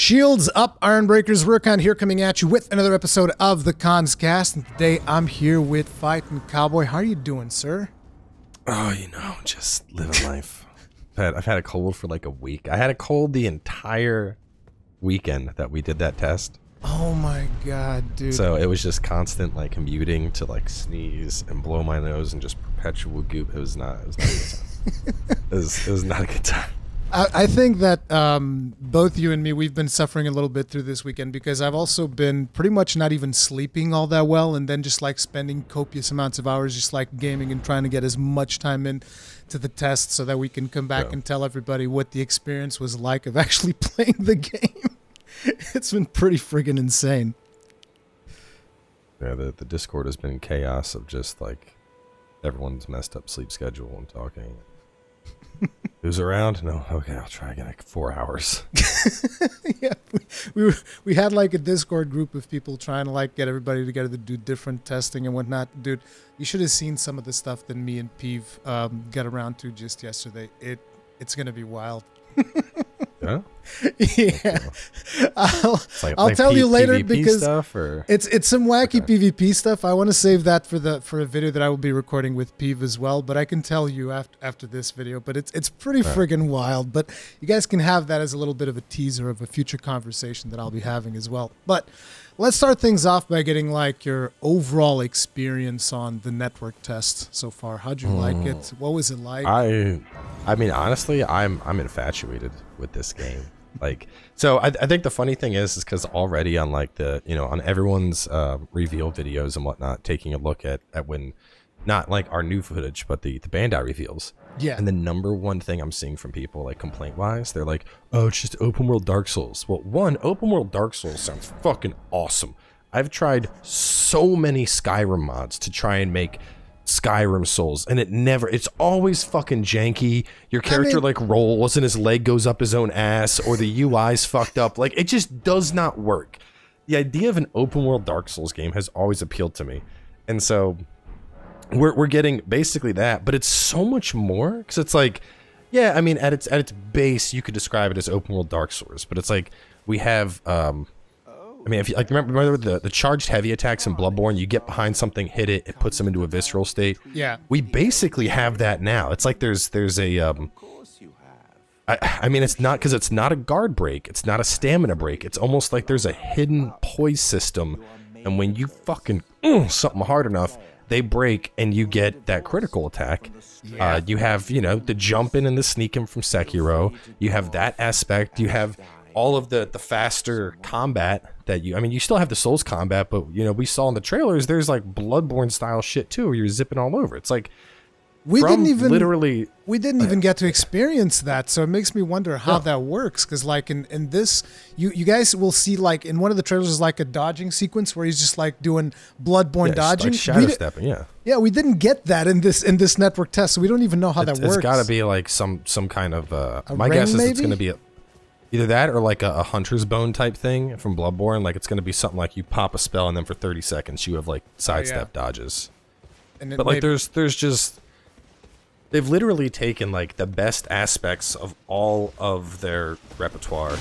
Shields up, Iron Breakers. Rurikhan here, coming at you with another episode of the Cons Cast. And today I'm here with FightinCowboy. How are you doing, sir? Oh, you know, just living life. I've had a cold for like a week. I had a cold the entire weekend that we did that test. Oh my god, dude. So it was just constant like commuting to like sneeze and blow my nose and just perpetual goop. It was not a good time. it was not a good time. I think that both you and me, we've been suffering a little bit through this weekend because I've also been pretty much not even sleeping all that well, and then just like spending copious amounts of hours just like gaming and trying to get as much time in to the test so that we can come back and tell everybody what the experience was like of actually playing the game. It's been pretty friggin' insane. Yeah, the Discord has been chaos of just like everyone's messed up sleep schedule and talking. Who's around? No. Okay, I'll try again. Like 4 hours. Yeah, we had like a Discord group of people trying to like get everybody together to do different testing and whatnot. Dude, you should have seen some of the stuff that me and Peeve got around to just yesterday. It's gonna be wild. Yeah. Yeah. I'll tell you later PvP because stuff, or? it's some wacky PvP stuff. I want to save that for a video that I will be recording with Peeve as well, but I can tell you after this video. But it's pretty friggin' wild. But you guys can have that as a little bit of a teaser of a future conversation that I'll be having as well. But let's start things off by getting like your overall experience on the network test so far. How'd you like it? What was it like? I mean, honestly, I'm infatuated with this game. Like, so I think the funny thing is because already on like the, you know, on everyone's reveal videos and whatnot, taking a look at when, not like our new footage, but the Bandai reveals. Yeah. And the number one thing I'm seeing from people, like complaint wise, they're like, oh, it's just open world Dark Souls. Well, one, open world Dark Souls sounds fucking awesome. I've tried so many Skyrim mods to try and make Skyrim Souls, and it's always fucking janky. Your character like rolls and his leg goes up his own ass, or the UI's fucked up. Like, it just does not work. The idea of an open world Dark Souls game has always appealed to me, and so we're getting basically that, but it's so much more, because it's like, yeah, I mean, at its base you could describe it as open world Dark Souls, but it's like we have I mean, if you like, remember the charged heavy attacks in Bloodborne, you get behind something, hit it, it puts them into a visceral state. Yeah. We basically have that now. It's like there's a I mean, it's not, because it's not a guard break, it's not a stamina break. It's almost like there's a hidden poise system, and when you fucking something hard enough, they break and you get that critical attack. Yeah. You have, you know, the jumping and the sneaking from Sekiro. You have that aspect. You have all of the faster combat that you, I mean, you still have the Souls combat, but, you know, we saw in the trailers, there's like Bloodborne style shit too, where you're zipping all over. It's like, we didn't even get to experience that, so it makes me wonder how that works, because like in this, you guys will see like in one of the trailers is like a dodging sequence where he's just like doing Bloodborne dodging, like shadow stepping. Yeah, we didn't get that in this network test, so we don't even know how that works. It's got to be like some kind of my guess is it's going to be either that or like a hunter's bone type thing from Bloodborne. Like, it's going to be something like you pop a spell and then for 30 seconds you have like sidestep dodges. But like there's just, they've literally taken like the best aspects of all of their repertoire,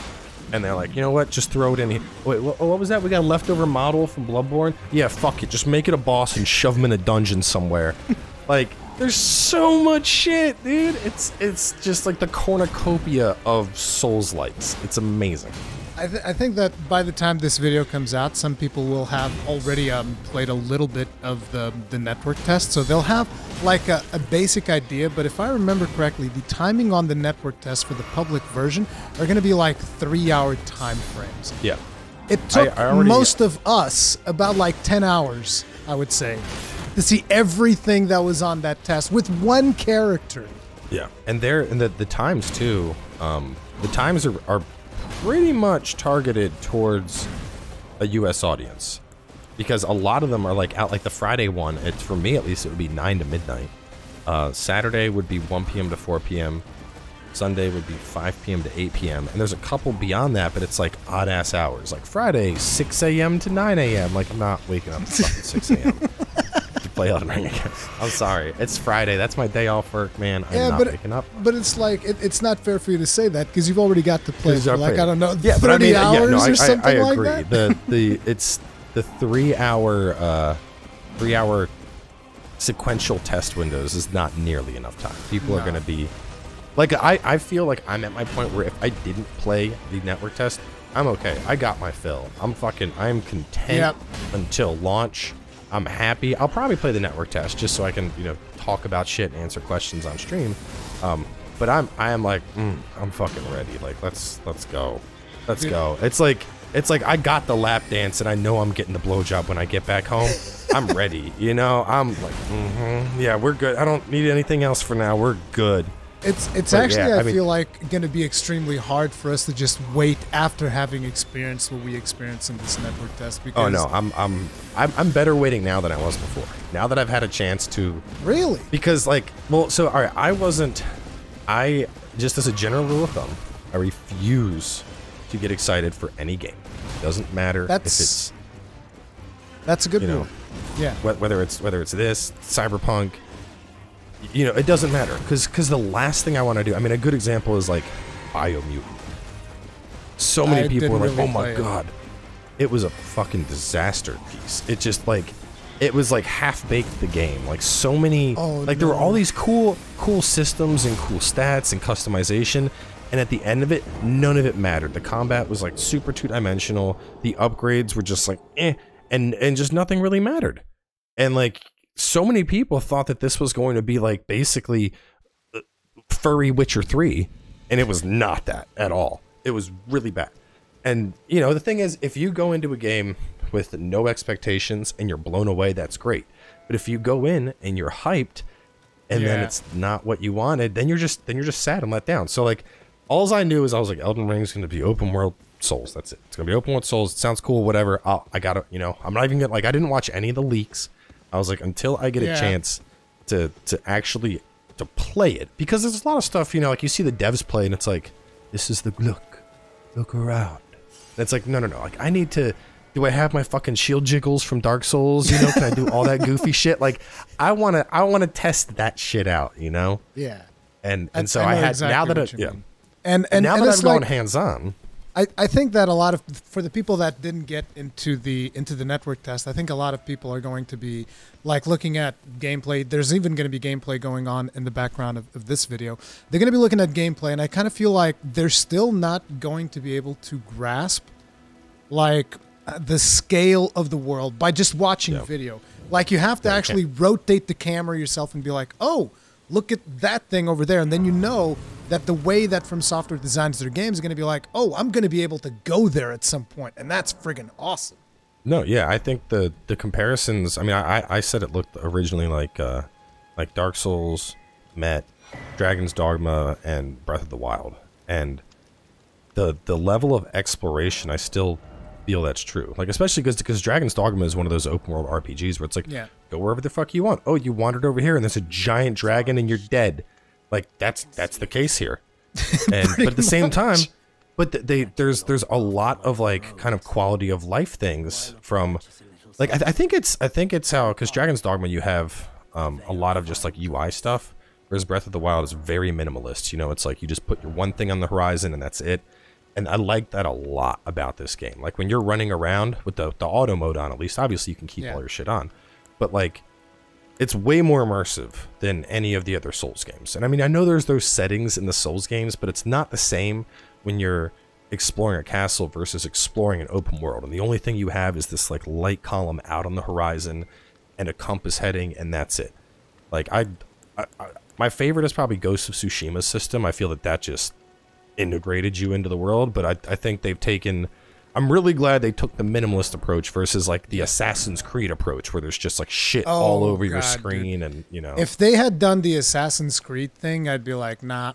and they're like, you know what, just throw it in here. Wait, what was that? We got a leftover model from Bloodborne? Yeah, fuck it, just make it a boss and shove him in a dungeon somewhere. Like, there's so much shit, dude. It's just like the cornucopia of Souls-likes. It's amazing. I think that by the time this video comes out, some people will have already played a little bit of the network test, so they'll have like a basic idea. But if I remember correctly, the timing on the network test for the public version are going to be like 3-hour time frames. Yeah. It took most of us about like 10 hours, I would say, to see everything that was on that test with one character. Yeah, and the times too. The times are pretty much targeted towards a US audience, because a lot of them are like out, like the Friday one, it's, for me at least, it would be 9 to midnight. Saturday would be 1 p.m. to 4 p.m. Sunday would be 5 p.m. to 8 p.m. And there's a couple beyond that, but it's like odd ass hours. Like Friday, 6 a.m. to 9 a.m. Like, I'm not waking up at fucking 6 a.m. play Elden Ring again. I'm sorry. It's Friday. That's my day off work, man. I'm not waking up. But it's like it's not fair for you to say that because you've already got to play for like I don't know 30 but I mean, hours or something I like agree. that. It's the 3 hour sequential test windows is not nearly enough time. People are going to be like I feel like I'm at my point where if I didn't play the network test, I'm okay. I got my fill. I'm content until launch. I'm happy. I'll probably play the network test just so I can, talk about shit and answer questions on stream. But I am like, I'm fucking ready. Like, let's go. Let's go. It's like I got the lap dance and I know I'm getting the blowjob when I get back home. I'm ready. I'm like, yeah, we're good. I don't need anything else for now. We're good. It's actually I feel like going to be extremely hard for us to just wait after having experienced what we experienced in this network test. Because oh no, I'm better waiting now than I was before. Now that I've had a chance to really because all right, I just as a general rule of thumb, I refuse to get excited for any game. It doesn't matter if it's that's a good rule. Yeah, whether it's this Cyberpunk. It doesn't matter because the last thing I want to do. I mean, a good example is like Biomutant. So many people were like, "Oh my god, it was a fucking disaster piece." It just it was like half baked the game. Like so many, there were all these cool systems and cool stats and customization, and at the end of it, none of it mattered. The combat was like super two-dimensional. The upgrades were just like and just nothing really mattered, and so many people thought that this was going to be like basically furry Witcher 3, and it was not that at all. It was really bad. And the thing is, if you go into a game with no expectations and you're blown away, that's great. But if you go in and you're hyped and then it's not what you wanted, then you're just sad and let down. So all I knew is I was like, Elden Ring is going to be open world Souls. That's it. It's going to be open world Souls. It sounds cool, whatever. I got to, I'm not even I didn't watch any of the leaks. I was like, until I get a chance to actually play it, because there's a lot of stuff, like you see the devs play and it's like, this is the look around. And it's like, no. Like I need to, do I have my fucking shield jiggles from Dark Souls? Can I do all that goofy shit? Like I want to test that shit out, Yeah. And so I had, now that and now that I've gone like, hands on. I think that for the people that didn't get into the network test, I think a lot of people are going to be looking at gameplay. There's even going to be gameplay going on in the background of this video. They're going to be looking at gameplay, and I kind of feel like they're still not going to be able to grasp the scale of the world by just watching video. Like you have to actually rotate the camera yourself and be like, oh, look at that thing over there, and then that the way that From Software designs their games is going to be like, oh, I'm going to be able to go there at some point, and that's friggin' awesome. No, yeah, I think the comparisons. I mean, I said it looked originally like Dark Souls met Dragon's Dogma and Breath of the Wild, and the level of exploration, I still feel that's true. Especially because Dragon's Dogma is one of those open world RPGs where it's like, go wherever the fuck you want. Oh, you wandered over here and there's a giant dragon and you're dead. That's the case here. And but at the same time, there's a lot of kind of quality of life things from I think it's how, because Dragon's Dogma you have a lot of just UI stuff, whereas Breath of the Wild is very minimalist. It's like you just put your one thing on the horizon and that's it. And I like that a lot about this game. When you're running around with the auto mode on, at least obviously you can keep all your shit on, but it's way more immersive than any of the other Souls games. And I mean, I know there's those settings in the Souls games, but it's not the same when you're exploring a castle versus exploring an open world. And the only thing you have is this light column out on the horizon and a compass heading, and that's it. My favorite is probably Ghost of Tsushima's system. I feel that just integrated you into the world, but I think they've taken... I'm really glad they took the minimalist approach versus the Assassin's Creed approach, where there's just shit all over your screen, dude. And if they had done the Assassin's Creed thing, I'd be like, nah,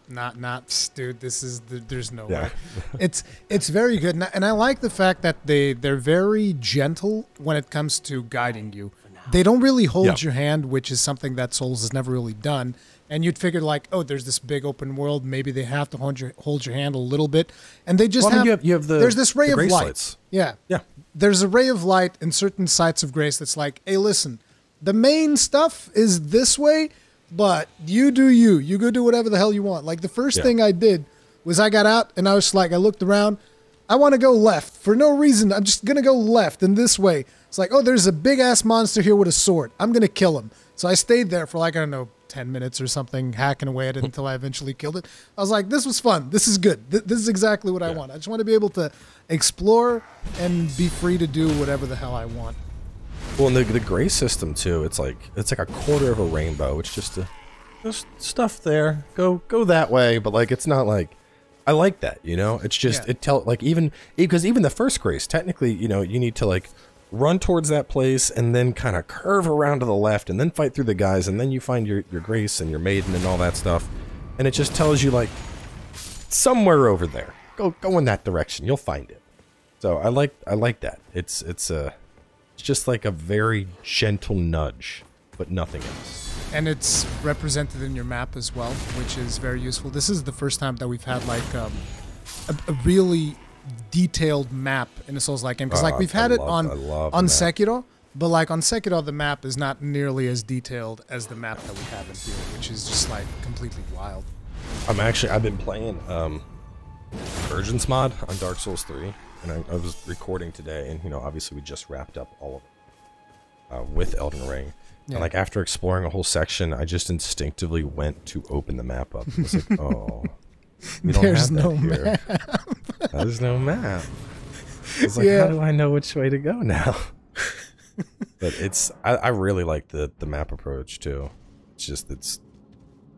dude, there's no way. It's very good, and I like the fact that they're very gentle when it comes to guiding you. They don't really hold your hand, which is something that Souls has never really done. And you'd figure oh, there's this big open world. Maybe they have to hold your hand a little bit, and they just there's this ray of light. Yeah. There's a ray of light in certain sites of grace that's like, hey, listen, the main stuff is this way, but you do you. You go do whatever the hell you want. Like the first thing I did was I got out and I was like, I looked around. I want to go left for no reason. I'm just going to go left in this way. It's like, oh, there's a big ass monster here with a sword. I'm going to kill him. So I stayed there for like, I don't know, 10 minutes or something, hacking away at it until I eventually killed it. I was like, this was fun. This is good. This is exactly what I want. I just want to be able to explore and be free to do whatever the hell I want. Well, and the gray system too, it's like a quarter of a rainbow. It's just stuff there. Go that way, but like it's not like, I like that, you know? It's just because even the first grace, technically, you know, you need to like run towards that place and then kind of curve around to the left and then fight through the guys, and then you find your grace and your maiden and all that stuff. And it just tells you like somewhere over there. Go in that direction. You'll find it. So I like that. It's just like a very gentle nudge, but nothing else. And it's represented in your map as well, which is very useful. This is the first time that we've had like a really detailed map in a Souls-like game. Because like we've had it on Sekiro, but like on Sekiro the map is not nearly as detailed as the map that we have in here, which is just like completely wild. I've been playing Urgence mod on Dark Souls 3, and I was recording today, and you know obviously we just wrapped up all of it with Elden Ring. Yeah. And like after exploring a whole section, I just instinctively went to open the map up. I was like, oh, we don't There's have that no here. map. There's no map. I was like, how do I know which way to go now? But I really like the map approach too. It's just,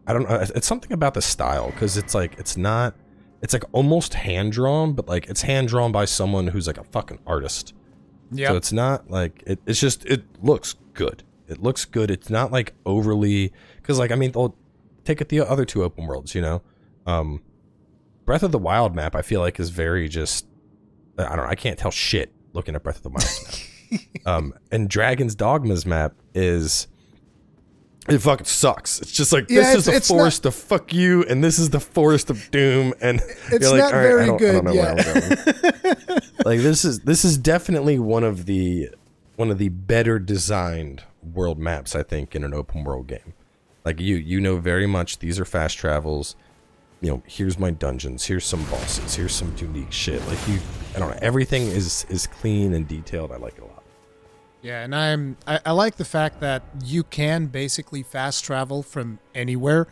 I don't know, it's something about the style, because it's like, it's like almost hand-drawn, but like it's hand-drawn by someone who's like a fucking artist. Yeah. So it's not like, it looks good. It looks good. It's not like overly, because like, I mean, they'll take it the other two open worlds, you know? Breath of the Wild map, I feel like is very just, I don't know, I can't tell shit looking at Breath of the Wild map. And Dragon's Dogma's map it fucking sucks. It's just like, this is the forest of fuck you, and this is the forest of doom, and it's you're like, not very good. I don't know where I'm going. Like this is definitely one of the better designed world maps, I think, in an open world game. Like you know very much these are fast travels. You know, here's my dungeons, here's some bosses, here's some unique shit. Like I don't know, everything is clean and detailed. I like it a lot. Yeah, and I like the fact that you can basically fast travel from anywhere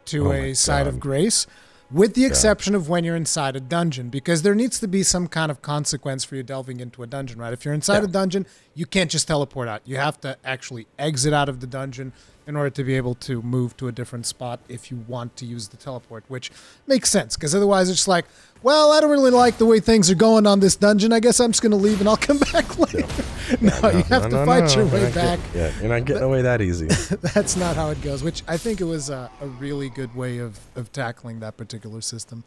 to a site of grace, with the exception of when you're inside a dungeon, because there needs to be some kind of consequence for you delving into a dungeon, right? If you're inside a dungeon, you can't just teleport out. You have to actually exit out of the dungeon in order to be able to move to a different spot if you want to use the teleport, which makes sense, because otherwise it's like, well, I don't really like the way things are going on this dungeon. I guess I'm just going to leave and I'll come back later. No, you have to fight your way back. You're not getting away that easy. That's not how it goes, which I think it was a really good way of tackling that particular system.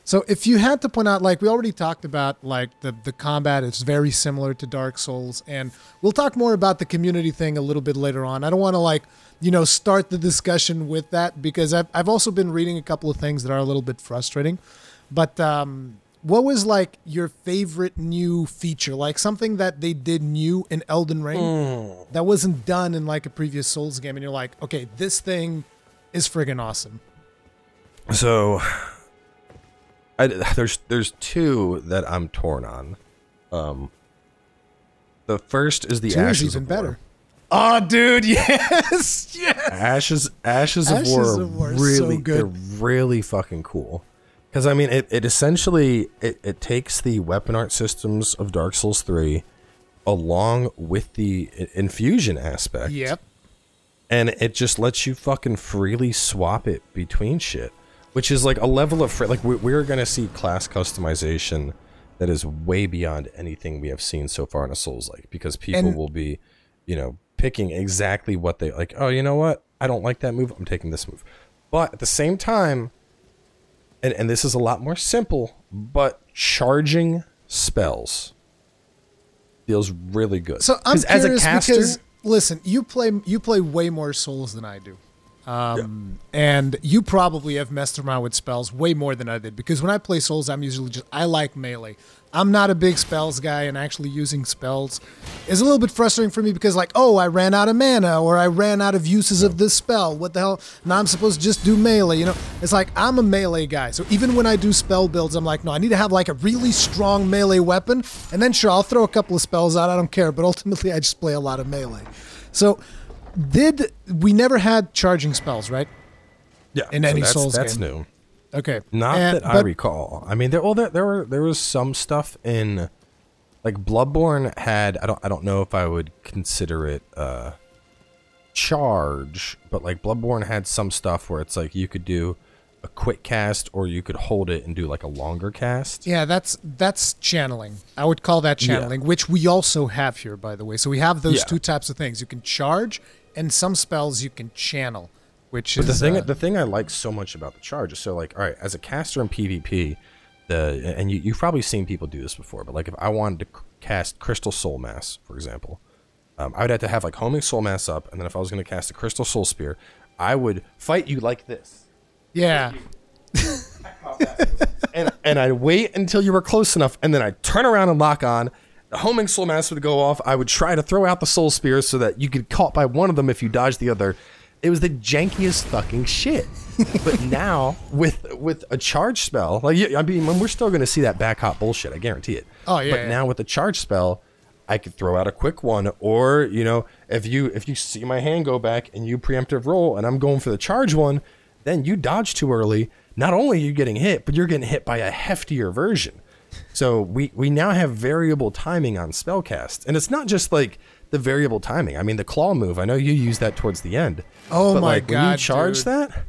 So if you had to point out, like we already talked about, like the combat is very similar to Dark Souls, and we'll talk more about the community thing a little bit later on. I don't want to like, you know, start the discussion with that, because I've also been reading a couple of things that are a little bit frustrating. But what was like your favorite new feature, like something that they did new in Elden Ring that wasn't done in like a previous Souls game, and you're like, okay, this thing is friggin' awesome? So there's two that I'm torn on. The first is the Ashes of War. Better. Oh, dude, yes, yes. Ashes of War are really so good. They're really fucking cool. Because I mean, it essentially it takes the weapon art systems of Dark Souls 3 along with the infusion aspect. Yep. And it just lets you fucking freely swap it between shit, which is like a level of like we're gonna see class customization that is way beyond anything we have seen so far in a Souls-like, because people will be, you know, picking exactly what they like. Oh, you know what? I don't like that move. I'm taking this move. But at the same time, and this is a lot more simple, but charging spells feels really good. So I'm curious, as a caster, because listen, you play way more Souls than I do. And you probably have messed around with spells way more than I did, because when I play Souls, I'm usually I like melee. I'm not a big spells guy, and actually using spells is a little bit frustrating for me because, like, oh, I ran out of mana, or I ran out of uses of this spell. What the hell? Now I'm supposed to just do melee, you know? It's like, I'm a melee guy, so even when I do spell builds, I'm like, no, I need to have, like, a really strong melee weapon, and then sure, I'll throw a couple of spells out, I don't care, but ultimately I just play a lot of melee. So, we never had charging spells, right? Yeah. In any Souls game. That's new. Okay. Not that I recall. I mean, there was some stuff in, like, Bloodborne had, I don't know if I would consider it charge, but like Bloodborne had some stuff where it's like you could do a quick cast or you could hold it and do like a longer cast. Yeah, that's channeling. I would call that channeling, which we also have here, by the way. So we have those two types of things. You can charge, and some spells you can channel. Which is the thing I like so much about the charge is, so like, all right, as a caster in PvP, and you've probably seen people do this before, but like if I wanted to cast Crystal Soul Mass, for example, I would have to have like Homing Soul Mass up, and then if I was going to cast a Crystal Soul Spear, I would fight you like this. Yeah. and I'd wait until you were close enough, and then I'd turn around and lock on. The Homing Soul Mass would go off. I would try to throw out the Soul Spear so that you get caught by one of them if you dodge the other. It was the jankiest fucking shit. But now, with a charge spell, like, I mean, we're still going to see that back hop bullshit, I guarantee it. Oh, yeah. But now with the charge spell, I could throw out a quick one, or, you know, if you see my hand go back and you preemptive roll and I'm going for the charge one, then you dodge too early. Not only are you getting hit, but you're getting hit by a heftier version. So we now have variable timing on spellcast. And it's not just like the variable timing. I mean, the claw move, I know you use that towards the end. Oh, but my like, God, when you charge dude. that,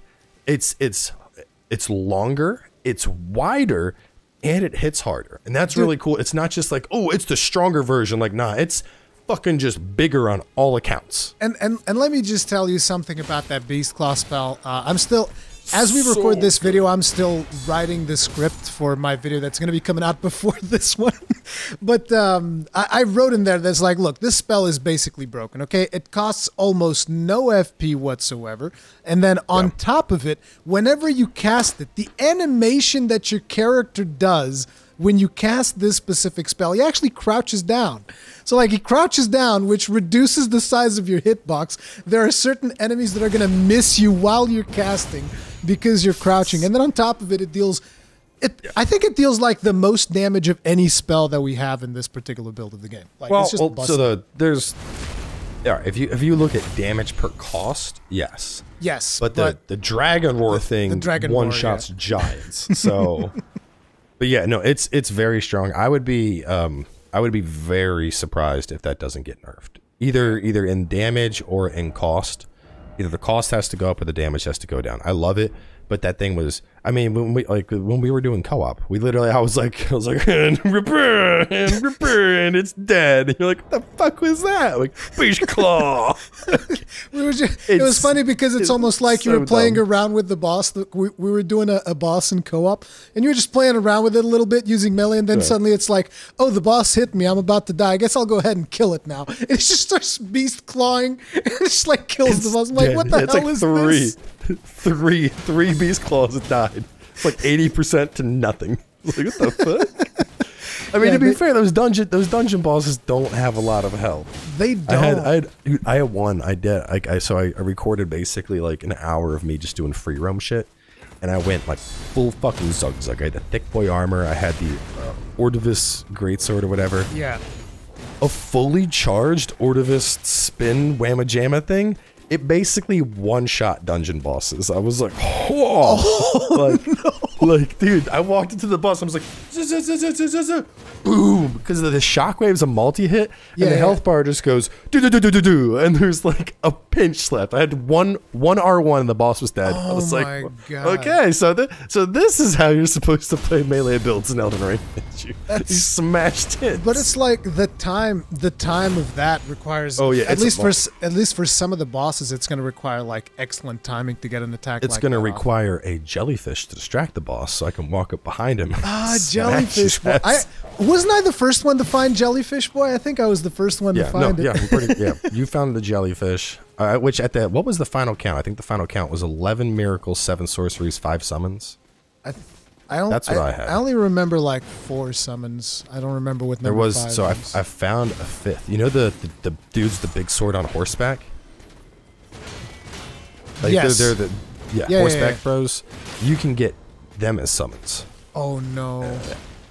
it's longer, it's wider, and it hits harder. And that's really cool. It's not just like, oh, it's the stronger version. Like, nah, it's fucking just bigger on all accounts. And let me just tell you something about that Beast Claw spell. I'm still, as we record this video, I'm still writing the script for my video that's going to be coming out before this one. But I wrote in there that's like, look, this spell is basically broken, okay? It costs almost no FP whatsoever. And then on top of it, whenever you cast it, the animation that your character does when you cast this specific spell, he actually crouches down. So like he crouches down, which reduces the size of your hitbox. There are certain enemies that are going to miss you while you're casting because you're crouching. And then on top of it, I think it deals like the most damage of any spell that we have in this particular build of the game. Like, well, it's just so if you look at damage per cost, yes. Yes. But the Dragon Roar thing one-shots giants. So... But yeah, no, it's very strong. I would be very surprised if that doesn't get nerfed. Either in damage or in cost. Either the cost has to go up or the damage has to go down. I love it, but that thing was, I mean, when we were doing co-op, we literally, I was like and repair and it's dead. And you're like, what the fuck was that? Like, Beast Claw. It was funny because it's almost like you were playing around with the boss. We were doing a boss in co-op, and you were just playing around with it a little bit using melee, and then suddenly it's like, oh, the boss hit me. I'm about to die. I guess I'll go ahead and kill it now. And it just starts beast clawing, and it just like kills the boss. I'm like, what the hell is this? Three Beast Claws that died. It's like 80% to nothing. Like, what the fuck? I mean, to be fair, those dungeon bosses don't have a lot of health. They don't. I had one. I did. So I recorded basically like an hour of me just doing free roam shit, and I went like full fucking zug. I had the thick boy armor. I had the Ordovis greatsword or whatever. Yeah. A fully charged Ordovis spin whamma jamma thing. It basically one-shot dungeon bosses. I was like, whoa. Like, dude, I walked into the boss. I was like, boom. Because the shockwave's a multi-hit. And the health bar just goes, do. And there's like a pinch left. I had one R1 and the boss was dead. I was like, God. Okay, so this is how you're supposed to play melee builds in Elden Ring. You smashed it. But it's like the time of that requires, at least for some of the bosses, it's going to require like excellent timing to get an attack. It's going to require a jellyfish to distract the boss, so I can walk up behind him. Jellyfish boy! Wasn't I the first one to find Jellyfish Boy? I think I was the first one to find it. You found the jellyfish. Which at the what was the final count? I think the final count was 11 miracles, 7 sorceries, 5 summons. That's what I had. I only remember like 4 summons. I don't remember what number there was. 5 So I is. found a 5th. You know the dudes, the big sword on horseback. Like yes. They're the horseback bros. You can get them as summons. Oh no.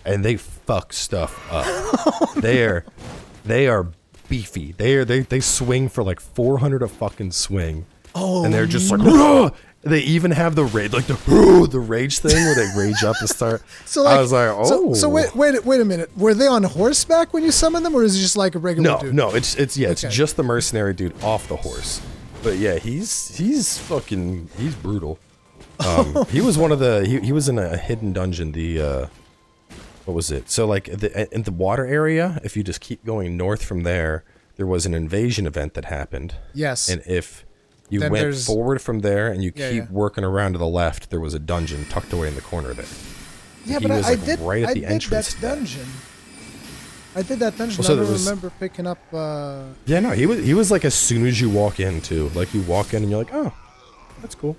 And they fuck stuff up. They are beefy. They swing for like 400 a fucking swing. Oh, and they're just like, "Rah!" They even have the rage, like the rage thing where they rage up and start. So like, I was like, oh. So wait a minute. Were they on horseback when you summon them, or is it just like a regular dude? No, it's just the mercenary dude off the horse. But yeah, he's brutal. He was one of the he was in a hidden dungeon. The what was it? So like in the water area, if you just keep going north from there, there was an invasion event that happened. Yes. And if you then went forward from there and you keep working around to the left, there was a dungeon tucked away in the corner there. Yeah, but I did that dungeon. I did that dungeon. I don't remember picking up. Yeah, no, he was like as soon as you walk in too. Like you walk in and you're like, oh, that's cool.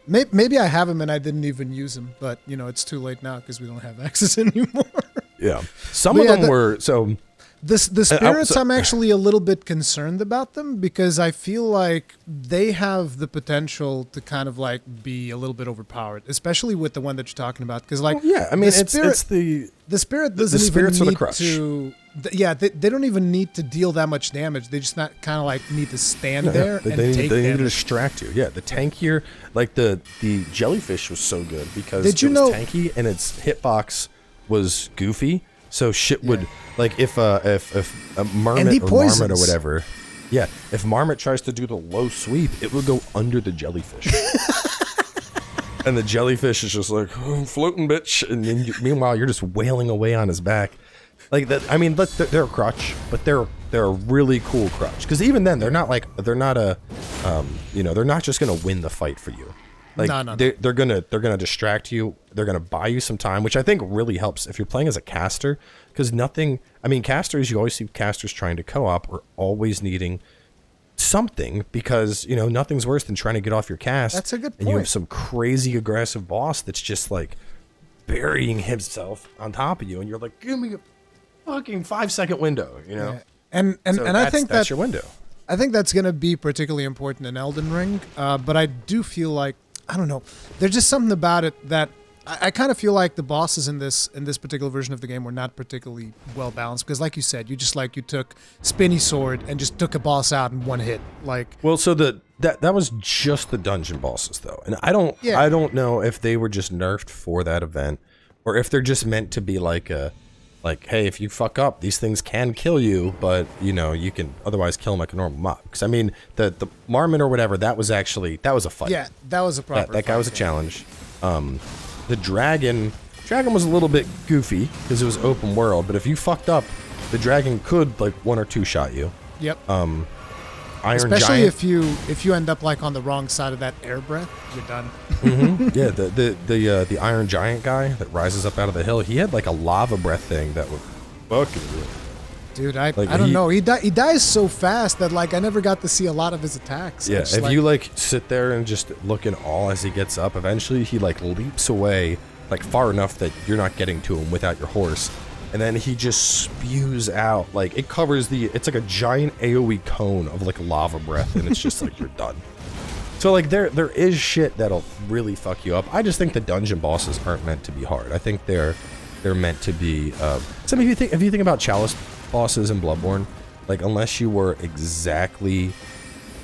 Maybe I have him and I didn't even use him, but you know it's too late now because we don't have access anymore. Yeah, some of them were so. The spirits, I'm actually a little bit concerned about them because I feel like they have the potential to kind of like be a little bit overpowered, especially with the one that you're talking about. Because like, yeah, I mean, it's the spirit doesn't even need to. Yeah, they don't even need to deal that much damage. They just not kind of like need to stand there and take damage. They need to distract you. Yeah, the tankier, like the jellyfish was so good because it was tanky and its hitbox was goofy. So shit would like if a marmot or marmot or whatever, yeah. If marmot tries to do the low sweep, it would go under the jellyfish, and the jellyfish is just like floating, bitch. And then meanwhile, you're just wailing away on his back, like that. I mean, they're a crutch, but they're a really cool crutch because even then they're not just gonna win the fight for you. Like no. They're gonna distract you. They're gonna buy you some time, which I think really helps if you're playing as a caster. Because casters, you always see casters trying to co-op or always needing something because nothing's worse than trying to get off your cast. That's a good point. And you have some crazy aggressive boss that's just like burying himself on top of you, and you're like, give me a fucking 5-second window, Yeah. And so I think that's your window. I think that's going to be particularly important in Elden Ring, but I do feel like I don't know. There's just something about it that I kind of feel like the bosses in this particular version of the game were not particularly well balanced because, like you said, you took Spinny Sword and just took a boss out in one hit. Like, well, so that was just the dungeon bosses though, and I don't know if they were just nerfed for that event or if they're just meant to be like hey, if you fuck up, these things can kill you, but you can otherwise kill them like a normal mob. Because I mean, the marmot or whatever, that was a fight. Yeah, that was a proper. That guy was a challenge. The dragon was a little bit goofy because it was open world, but if you fucked up, the dragon could like 1 or 2 shot you. Yep. Iron Especially Giant. if you end up like on the wrong side of that air breath, you're done. Yeah, the Iron Giant guy that rises up out of the hill, he had like a lava breath thing that would fucking do it. Dude, I don't know. He dies so fast that like I never got to see a lot of his attacks. Yeah, if you like sit there and just look in awe as he gets up, eventually he like leaps away like far enough that you're not getting to him without your horse. And then he just spews out, like, it's like a giant AoE cone of, like, lava breath, and it's just like, you're done. So, like, there is shit that'll really fuck you up. I just think the dungeon bosses aren't meant to be hard. I think they're meant to be, so if you think about Chalice bosses in Bloodborne, like, unless you were exactly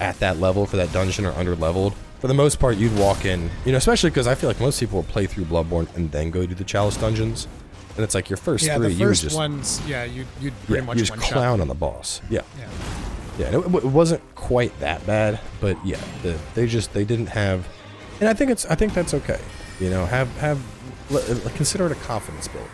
at that level for that dungeon or under-leveled, for the most part, you'd walk in, especially because I feel like most people will play through Bloodborne and then go do the Chalice dungeons. And it's like your first 3, the you would first just ones, you'd pretty much you just clown on the boss. Yeah. And it wasn't quite that bad, but yeah, they didn't have, and I think that's okay. Consider it a confidence build.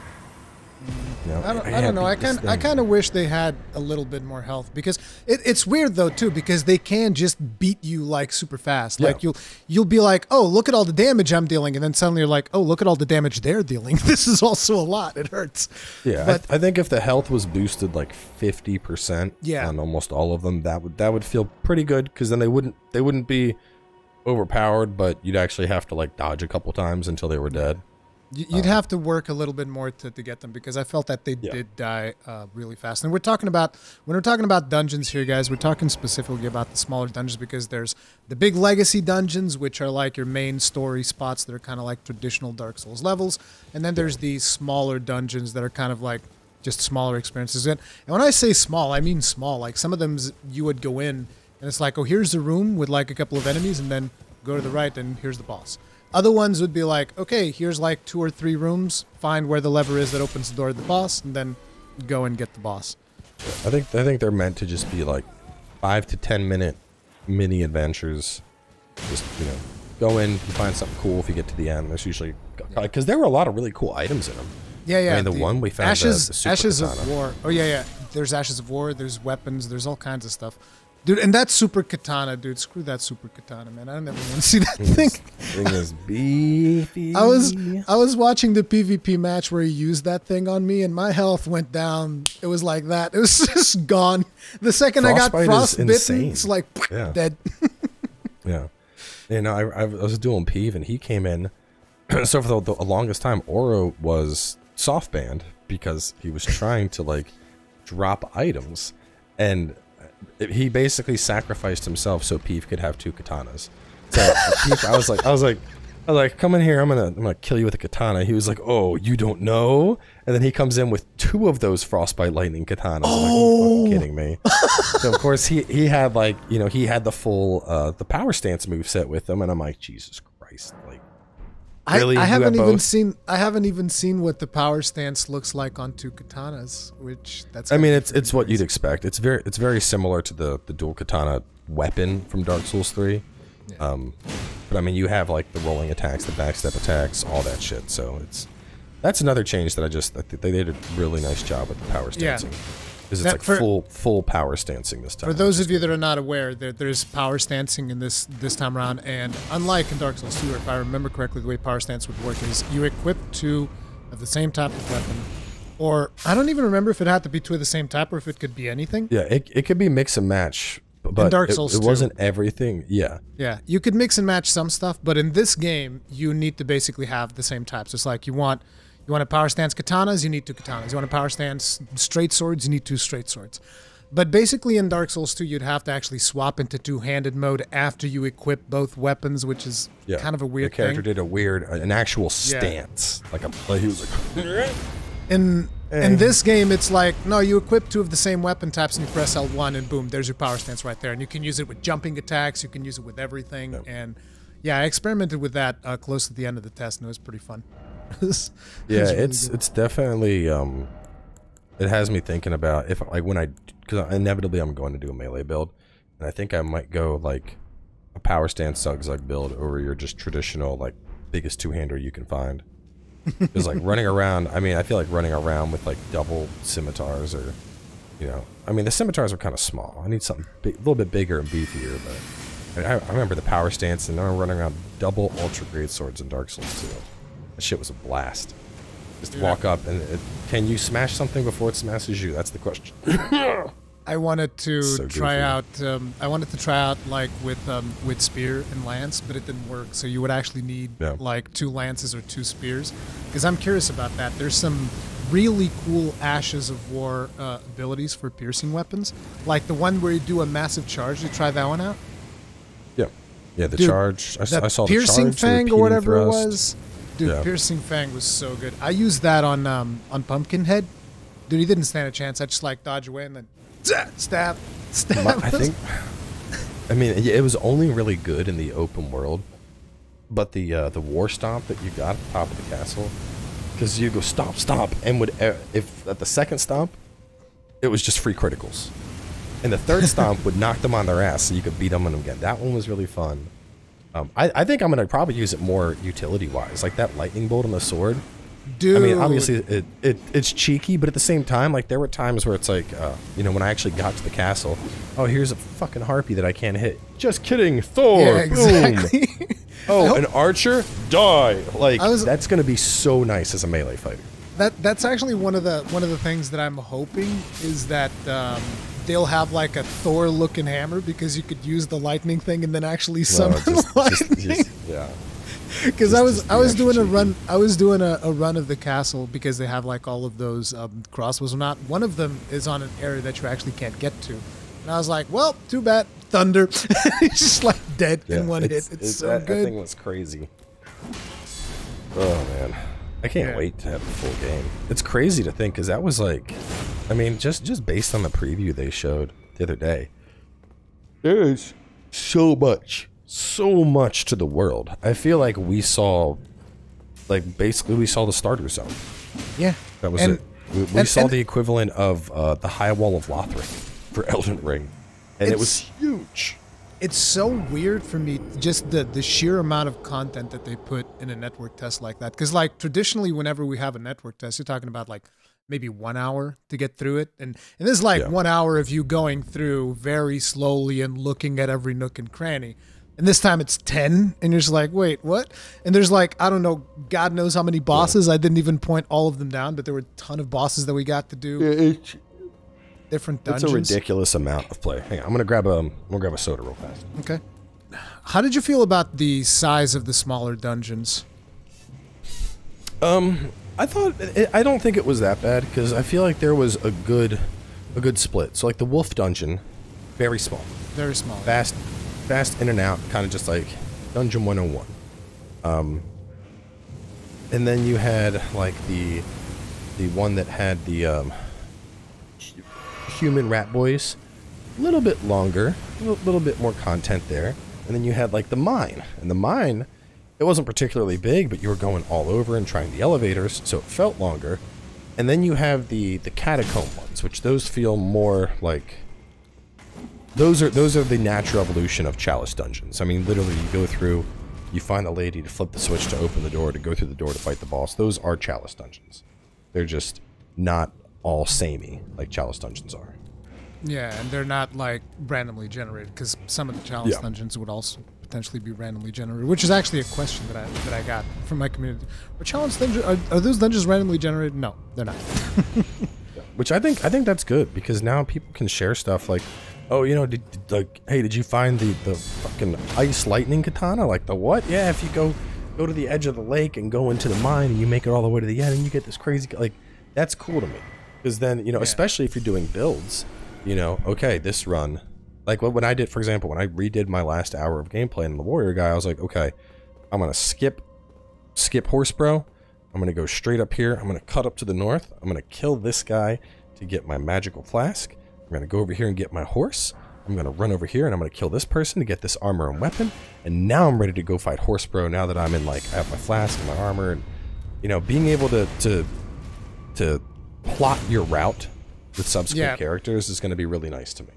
You know, I don't know. I kind of wish they had a little bit more health, because it's weird though too, because they can just beat you like super fast. Yeah. Like you'll be like, oh, look at all the damage I'm dealing, and then suddenly you're like, oh, look at all the damage they're dealing. This is also a lot. It hurts. Yeah, but I think if the health was boosted like 50% on almost all of them, that would feel pretty good, because then they wouldn't be overpowered, but you'd actually have to like dodge a couple times until they were dead. You'd have to work a little bit more to get them, because I felt that they did die really fast. And when we're talking about dungeons here, guys, we're talking specifically about the smaller dungeons, because there's the big legacy dungeons, which are like your main story spots that are kind of like traditional Dark Souls levels. And then there's these smaller dungeons that are kind of like just smaller experiences. And when I say small, I mean small. Like some of them you would go in and it's like, oh, here's a room with like a couple of enemies, and then go to the right and here's the boss. Other ones would be like, okay, here's like 2 or 3 rooms, find where the lever is that opens the door to the boss, and then go and get the boss. I think they're meant to just be like 5 to 10 minute mini adventures. Just, you know, go in, you find something cool. If you get to the end, there's usually, because there were a lot of really cool items in them. Yeah, yeah. I mean, the one we found, Ashes, the super Ashes katana. of War. Oh yeah, yeah. There's Ashes of War. There's weapons. There's all kinds of stuff. Dude, and that super katana, dude, screw that super katana, man. I never want to see that thing. Thing is beefy. I was watching the PvP match where he used that thing on me, and my health went down. It was like that. It was just gone. The second I got frostbitten, it's like dead. Yeah. You know, I was doing Peeve, and he came in. So for the longest time, Oro was soft banned because he was trying to like drop items, and he basically sacrificed himself so Peeve could have 2 katanas. So Peeve, I was like, come in here, I'm gonna kill you with a katana. He was like, oh, you don't know? And then he comes in with 2 of those frostbite lightning katanas. I'm like, are you fucking kidding me? So of course he had like, you know, he had the full the power stance moveset with him, and I'm like, Jesus Christ, like, really? I haven't even seen what the power stance looks like on 2 katanas, which I mean, it's what you'd expect. It's very similar to the dual katana weapon from Dark Souls 3. Yeah. But I mean, you have like the rolling attacks, the backstep attacks, all that shit. So that's another change that I think they did a really nice job with the power stancing. Because it's like full power stancing this time. For those of you that are not aware, there's power stancing in this time around, and unlike in Dark Souls 2, if I remember correctly, the way power stance would work is you equip 2 of the same type of weapon, or I don't even remember if it had to be 2 of the same type or if it could be anything. Yeah, it could be mix and match, but in Dark Souls it wasn't everything. Yeah. Yeah, you could mix and match some stuff, but in this game, you need to basically have the same types. It's like you want a power stance katanas, you need 2 katanas. You want a power stance straight swords, you need 2 straight swords. But basically in Dark Souls 2, you'd have to actually swap into 2-handed mode after you equip both weapons, which is kind of a weird thing. The character did an actual stance. He was like... In this game, it's like, no, you equip 2 of the same weapon types and you press L1 and boom, there's your power stance right there. And you can use it with jumping attacks, you can use it with everything. Yep. And yeah, I experimented with that close to the end of the test, and it was pretty fun. Yeah, it's definitely it has me thinking about if like because inevitably I'm going to do a melee build, and I think I might go like a power stance Zug build over your just traditional like biggest 2-hander you can find. Because like running around, I mean, I feel like running around with like double scimitars, or you know, I mean the scimitars are kind of small. I need something a little bit bigger and beefier. But I remember the power stance, and now I'm running around double ultra great swords in Dark Souls 2. That shit was a blast. Just walk up and can you smash something before it smashes you? That's the question. I wanted to try out. I wanted to try out like with spear and lance, but it didn't work. So you would actually need like 2 lances or 2 spears. Because I'm curious about that. There's some really cool Ashes of War abilities for piercing weapons, like the one where you do a massive charge. You try that one out? Yeah, yeah. The charge. I saw the charge. Piercing Fang or whatever thrust. It was. Dude, Piercing Fang was so good. I used that on Pumpkinhead. Dude, he didn't stand a chance. I just like dodge away and then stab. I mean, it was only really good in the open world, but the war stomp that you got at the top of the castle, because you go stomp, and if at the second stomp, it was just free criticals, and the third stomp would knock them on their ass, so you could beat them again. That one was really fun. I think I'm gonna probably use it more utility-wise, like that lightning bolt on the sword. Dude. I mean, obviously it's cheeky, but at the same time, like there were times where it's like, you know, when I actually got to the castle, oh, here's a fucking harpy that I can't hit. Just kidding, Thor. Yeah, exactly. Boom. Oh, an archer, die. Like that's gonna be so nice as a melee fighter. That's actually one of the things that I'm hoping is that they'll have like a Thor-looking hammer because you could use the lightning thing and then actually summon lightning. Yeah. Because I was doing a run of the castle because they have like all of those crossbows. Not one of them is on an area that you actually can't get to, and I was like, well, too bad. Thunder, it's just like dead in one hit. It's so good. That thing was crazy. Oh man, I can't wait to have the full game. It's crazy to think because that was like, I mean, just based on the preview they showed the other day, there is so much to the world. I feel like we saw, like basically we saw the starter zone. Yeah, that was it. We saw the equivalent of the High Wall of Lothric for Elden Ring. And it was huge. It's so weird for me, just the sheer amount of content that they put in a network test like that. Because like traditionally, whenever we have a network test, you're talking about like maybe 1 hour to get through it. And this is like 1 hour of you going through very slowly and looking at every nook and cranny. And this time it's 10, and you're just like, wait, what? And there's like, I don't know, God knows how many bosses. I didn't even point all of them down, but there were a ton of bosses that we got to do. Different dungeons. It's a ridiculous amount of play. Hang on, I'm gonna grab a soda real fast. Okay. How did you feel about the size of the smaller dungeons? I don't think it was that bad because I feel like there was a good split. So like the wolf dungeon, very small. Very small. Fast in and out, kind of just like Dungeon 101. And then you had like the one that had the human rat boys, a little bit longer, a little bit more content there. And then you had like the mine, and the mine, it wasn't particularly big, but you were going all over and trying the elevators, so it felt longer. And then you have the catacomb ones, which those feel more like those are the natural evolution of Chalice dungeons. I mean, literally, you go through, you find the lady to flip the switch to open the door, to go through the door to fight the boss. Those are Chalice dungeons. They're just not all samey like Chalice dungeons are. Yeah, and they're not like randomly generated, because some of the Chalice dungeons would also potentially be randomly generated, which is actually a question that I got from my community. Are those dungeons randomly generated? No, they're not. Which I think that's good, because now people can share stuff like, oh, you know, hey, did you find the fucking ice lightning katana? Like the what? Yeah, if you go to the edge of the lake and go into the mine and you make it all the way to the end and you get this crazy, like, that's cool to me. Because then, you know, especially if you're doing builds, you know, okay, this run, like when I did, for example, when I redid my last hour of gameplay in the warrior guy, I was like, okay, I'm gonna skip horse bro. I'm gonna go straight up here. I'm gonna cut up to the north. I'm gonna kill this guy to get my magical flask. I'm gonna go over here and get my horse. I'm gonna run over here and I'm gonna kill this person to get this armor and weapon. And now I'm ready to go fight horse bro. Now that I'm in, like, I have my flask and my armor, and you know, being able to plot your route with subsequent characters is going to be really nice to me.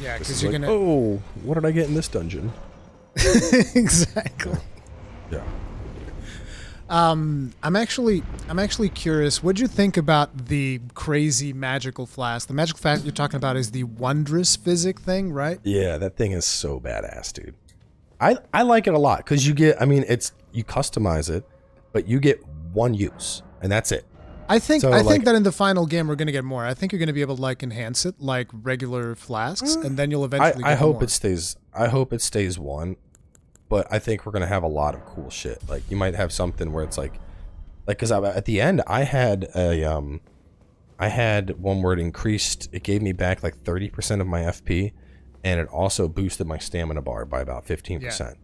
Yeah, because you're like, gonna. Oh, what did I get in this dungeon? Exactly. Yeah. I'm actually curious. What'd you think about the crazy magical flask? The magical flask you're talking about is the wondrous physic thing, right? Yeah, that thing is so badass, dude. I like it a lot because you get. I mean, you customize it, but you get one use, and that's it. I think that in the final game we're gonna get more. I think you're gonna be able to like enhance it like regular flasks, and then you'll eventually. I hope more. It stays. I hope it stays one, but I think we're gonna have a lot of cool shit. Like you might have something where it's like because at the end I had one where it increased. It gave me back like 30% of my FP, and it also boosted my stamina bar by about 15%.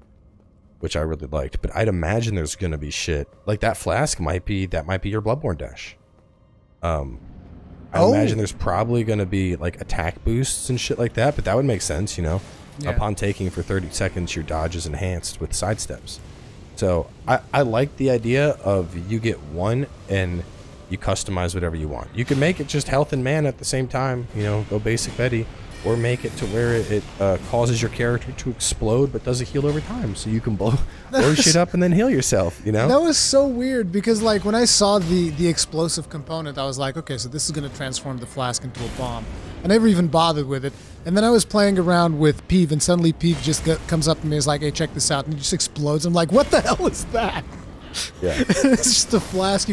Which I really liked, but I'd imagine there's gonna be shit like that flask might be your Bloodborne dash. I imagine there's probably gonna be like attack boosts and shit like that, but that would make sense, you know. Upon taking for 30 seconds, your dodge is enhanced with sidesteps. So I like the idea of you get one and you customize whatever you want. You can make it just health and mana at the same time, you know, go basic Betty, or make it to where it causes your character to explode but does a heal over time, so you can blow shit up and then heal yourself, you know? That was so weird because, like, when I saw the explosive component, I was like, okay, so this is going to transform the flask into a bomb. I never even bothered with it. And then I was playing around with Peeve, and suddenly Peeve just comes up to me and is like, hey, check this out, and it just explodes. I'm like, what the hell is that? Yeah. It's just a flask.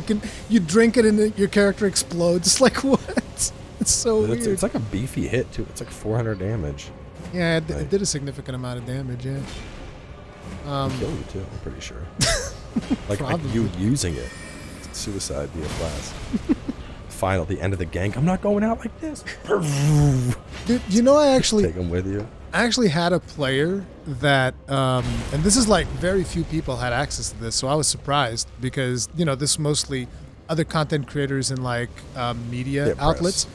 You drink it and your character explodes. It's like, what? It's so weird. It's like a beefy hit, too. It's like 400 damage. Yeah, it did a significant amount of damage, yeah. Kill you, too, I'm pretty sure. Like you using it. It's suicide via flask. The end of the gank. I'm not going out like this. Dude, you know, I actually... Take them with you. I actually had a player that, and this is like very few people had access to this, so I was surprised because, you know, this is mostly other content creators and like media outlets.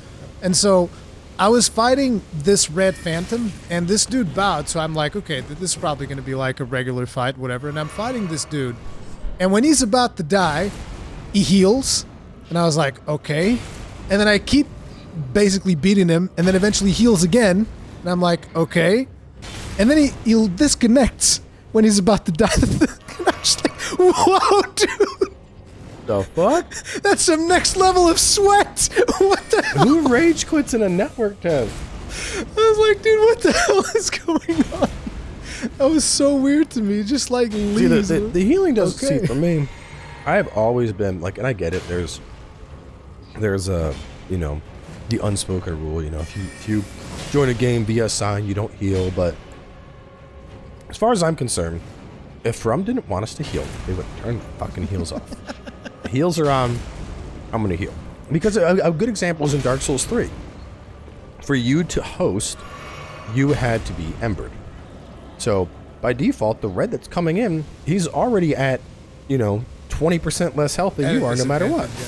And so I was fighting this Red Phantom, and this dude bowed, so I'm like, okay, this is probably going to be like a regular fight, whatever. And I'm fighting this dude, and when he's about to die, he heals, and I was like, okay. And then I keep basically beating him, and then eventually heals again. And I'm like, okay. And then he'll disconnect when he's about to die. And I'm just like, whoa, dude. The fuck? That's some next level of sweat. What the hell? Who rage quits in a network test? I was like, dude, what the hell is going on? That was so weird to me. Just like leaves. See, the healing doesn't see for me. I have always been like, and I get it. There's a, you know, the unspoken rule. You know, if you join a game via sign, you don't heal. But as far as I'm concerned, if From didn't want us to heal, they would turn the fucking heals off. The heals are on, I'm gonna heal. Because a good example is in Dark Souls 3. For you to host, you had to be embered. So by default, the red that's coming in, he's already at, you know, 20% less health than you are, no matter what. Yeah.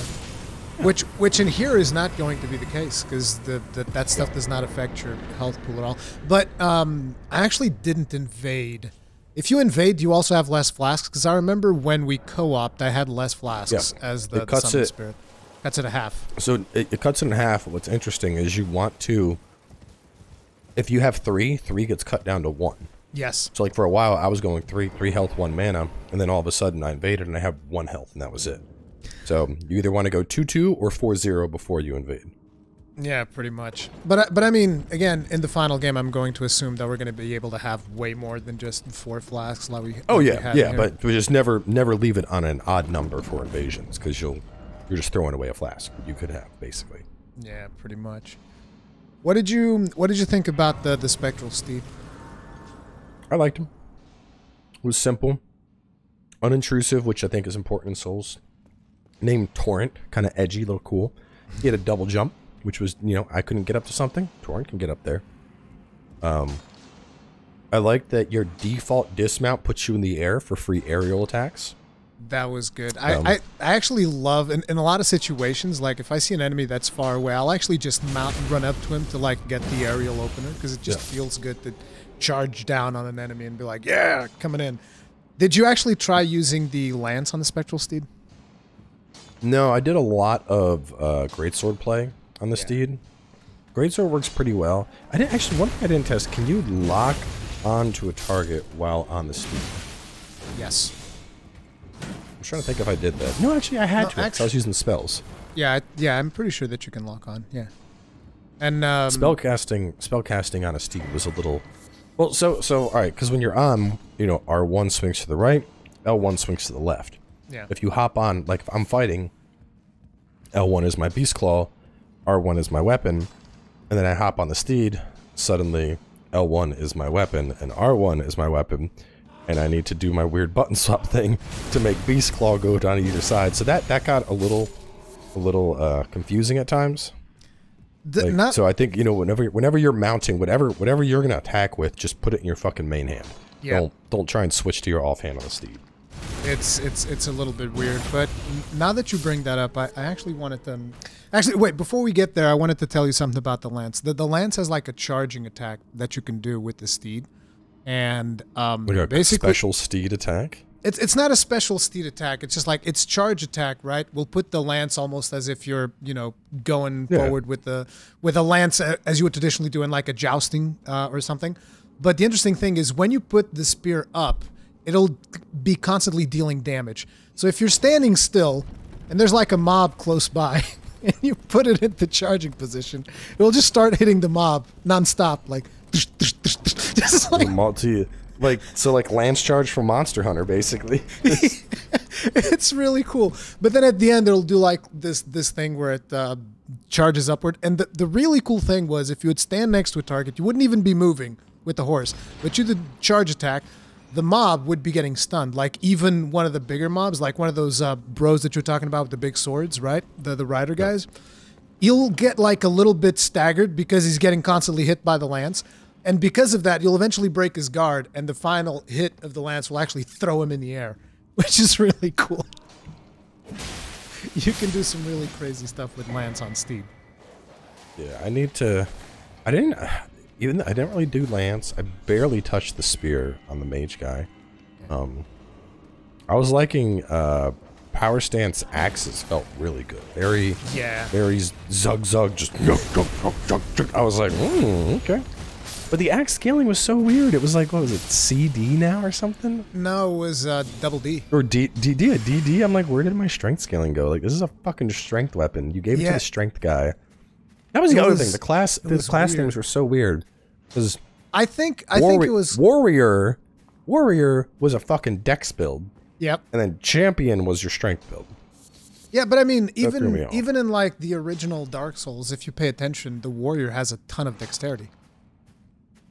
Which in here is not going to be the case because that stuff does not affect your health pool at all. But I actually didn't invade. If you invade, you also have less flasks because I remember when we co-opted, I had less flasks as the summon spirit. Cuts it in half. So it cuts it in half. What's interesting is you want to, if you have three gets cut down to 1. Yes. So like for a while, I was going 3 health, 1 mana, and then all of a sudden I invaded and I have 1 health, and that was it. So you either want to go 2-2 or 4-0 before you invade. Yeah, pretty much. But I mean, again, in the final game, I'm going to assume that we're going to be able to have way more than just 4 flasks. Like we. But we just never leave it on an odd number for invasions because you're just throwing away a flask you could have basically. Yeah, pretty much. What did you think about the Spectral Steed? I liked him. It was simple, unintrusive, which I think is important in Souls. Named Torrent, kind of edgy, a little cool. He had a double jump, which was, you know, I couldn't get up to something. Torrent can get up there. I like that your default dismount puts you in the air for free aerial attacks. That was good. I actually love, in a lot of situations, like if I see an enemy that's far away, I'll actually just mount and run up to him to like get the aerial opener because it just feels good to charge down on an enemy and be like, yeah, coming in. Did you actually try using the lance on the Spectral Steed? No, I did a lot of greatsword play on the steed. Greatsword works pretty well. I didn't actually. One thing I didn't test: can you lock onto a target while on the steed? Yes. I'm trying to think if I did that. No, actually, I had to. Actually, I was using spells. Yeah, I'm pretty sure that you can lock on. Yeah. And spellcasting on a steed was a little. Well, so all right, because when you're on, you know, R1 swings to the right, L1 swings to the left. Yeah. If you hop on, like if I'm fighting, L1 is my beast claw, R1 is my weapon, and then I hop on the steed, suddenly L1 is my weapon and R1 is my weapon, and I need to do my weird button swap thing to make beast claw go down either side. So that got a little confusing at times. So I think, you know, whenever you're mounting whatever you're gonna attack with, just put it in your fucking main hand. Yeah. Don't try and switch to your offhand on the steed. It's a little bit weird, but now that you bring that up, I actually wanted to... Actually, wait, before we get there, I wanted to tell you something about the lance. The lance has like a charging attack that you can do with the steed. And basically... a special steed attack? It's not a special steed attack. It's just like it's charge attack, right? We'll put the lance almost as if you're, you know, going forward with a lance as you would traditionally do in like a jousting or something. But the interesting thing is when you put the spear up, it'll be constantly dealing damage. So if you're standing still and there's like a mob close by and you put it in the charging position, it will just start hitting the mob nonstop, like just like like lance charge from Monster Hunter, basically. It's really cool. But then at the end, it'll do like this thing where it charges upward. And the really cool thing was if you would stand next to a target, you wouldn't even be moving with the horse. But you did charge attack, the mob would be getting stunned. Like even one of the bigger mobs, like one of those bros that you're talking about with the big swords, right? The rider guys. You'll get like a little bit staggered because he's getting constantly hit by the lance. And because of that, you'll eventually break his guard, and the final hit of the lance will actually throw him in the air, which is really cool. You can do some really crazy stuff with lance on Steed. Yeah, I didn't really do lance. I barely touched the spear on the mage guy. I was liking power stance axes. Felt really good. Very zug just. I was like, okay. But the axe scaling was so weird. It was like, what was it, CD now or something? No, it was double D. Or DD. I'm like, where did my strength scaling go? Like, this is a fucking strength weapon. You gave it to the strength guy. That was the other thing. The class names were so weird. Because I think it was Warrior was a fucking dex build. Yep. And then Champion was your strength build. Yeah, but I mean, even in like the original Dark Souls, if you pay attention, the Warrior has a ton of dexterity.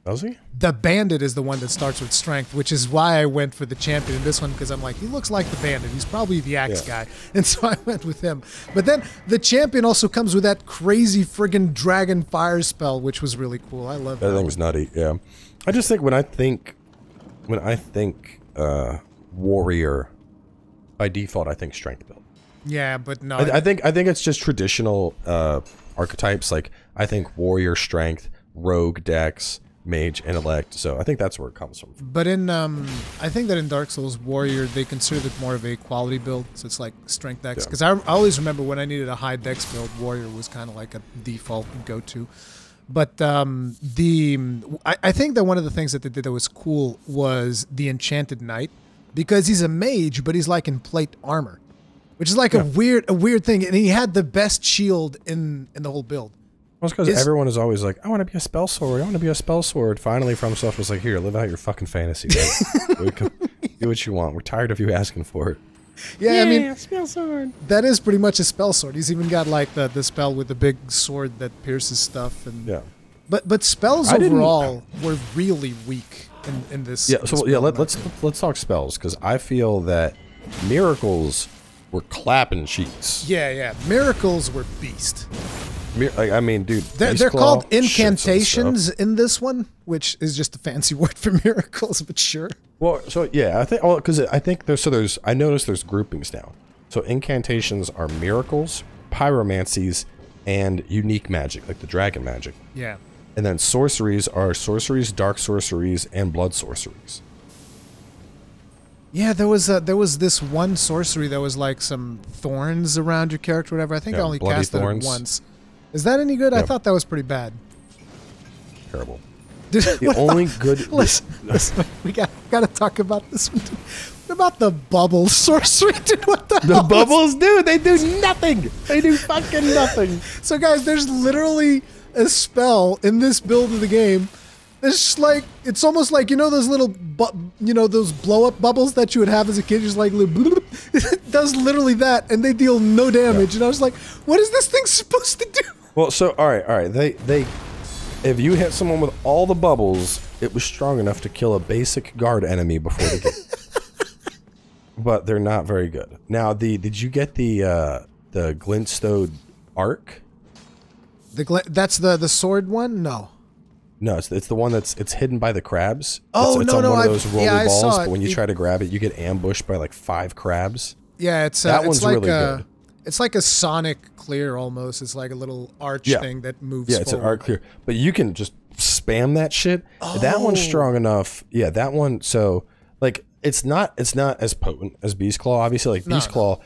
Does he? The Bandit is the one that starts with strength, which is why I went for the Champion in this one, because I'm like, he looks like the Bandit. He's probably the axe guy. And so I went with him. But then the Champion also comes with that crazy friggin' dragon fire spell, which was really cool. I love that. That thing was nutty, yeah. I just think when I think Warrior, by default I think strength build. Yeah, but no. I think it's just traditional archetypes. Like I think Warrior strength, Rogue dex, Mage intellect, so I think that's where it comes from. But in I think that in Dark Souls Warrior they considered it more of a quality build, so it's like strength dex. Because I always remember when I needed a high dex build, Warrior was kind of like a default go-to. But I think that one of the things that they did that was cool was the Enchanted Knight, because he's a mage, but he's like in plate armor, which is like a weird thing, and he had the best shield in the whole build. Well, it's because everyone is always like, I want to be a spell sword. I want to be a spell sword. Finally, FromSoft was like, here, live out your fucking fantasy. Do what you want. We're tired of you asking for it. Yeah, I mean, spell sword. That is pretty much a spell sword. He's even got like the spell with the big sword that pierces stuff. And but spells overall were really weak in this. Yeah, so let's talk spells, because I feel that miracles were clapping cheeks. Yeah, miracles were beast. I mean, dude, they're called incantations in this one, which is just a fancy word for miracles, but sure. Well, so yeah, I think I noticed there's groupings now. So incantations are miracles, pyromancies, and unique magic, like the dragon magic. Yeah. And then sorceries are sorceries, dark sorceries, and blood sorceries. Yeah, there was this one sorcery that was like some thorns around your character, or whatever. I think I only cast it once. Is that any good? I thought that was pretty bad. Terrible. The only good... Listen, we got to talk about this one. What about the bubble sorcery, dude? What the hell? The bubbles, dude, they do nothing. They do fucking nothing. So, guys, there's literally a spell in this build of the game. It's like, it's almost like, you know those little, those blow-up bubbles that you would have as a kid, just like, it does literally that, and they deal no damage. Yeah. And I was like, what is this thing supposed to do? Well, so, all right. They, if you hit someone with all the bubbles, it was strong enough to kill a basic guard enemy before the game. But they're not very good. Now, did you get the glintstone arc? That's the sword one? No. No, it's the one it's hidden by the crabs. Oh, it's no, on one of those rolly balls, saw it. But when you try to grab it, you get ambushed by like 5 crabs. Yeah, that one's like really good. It's like a sonic clear almost. It's like a little arch thing that moves forward. It's an arc clear. But you can just spam that shit. Oh. That one's strong enough. Yeah, that one. So, like, It's not as potent as Beast Claw. Obviously, like Beast Claw,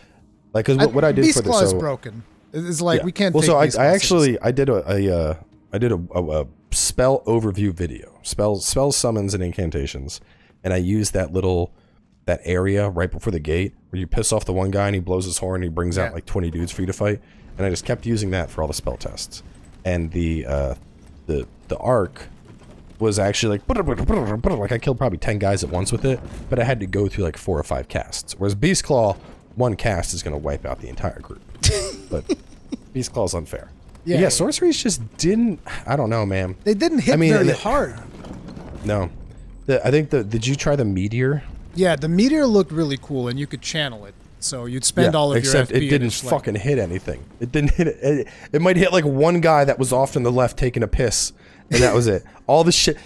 like because what I did Beast for Claw this, is broken. It's like we can't. Well, take so Beast Claw I actually seriously. I did a spell overview video, spell summons and incantations, and I used that area right before the gate where you piss off the one guy and he blows his horn and he brings out like 20 dudes for you to fight, and I just kept using that for all the spell tests, and the arc was actually like I killed probably 10 guys at once with it, but I had to go through like 4 or 5 casts. Whereas Beast Claw, one cast is going to wipe out the entire group. But Beast Claw is unfair. Yeah, sorceries just didn't. I don't know, man. They didn't hit very hard. No, I think did you try the meteor? Yeah, the meteor looked really cool, and you could channel it. So you'd spend all of your FP. Except it didn't fucking hit anything. It didn't hit it. It might hit like one guy that was off on the left taking a piss. And that was it. All the shit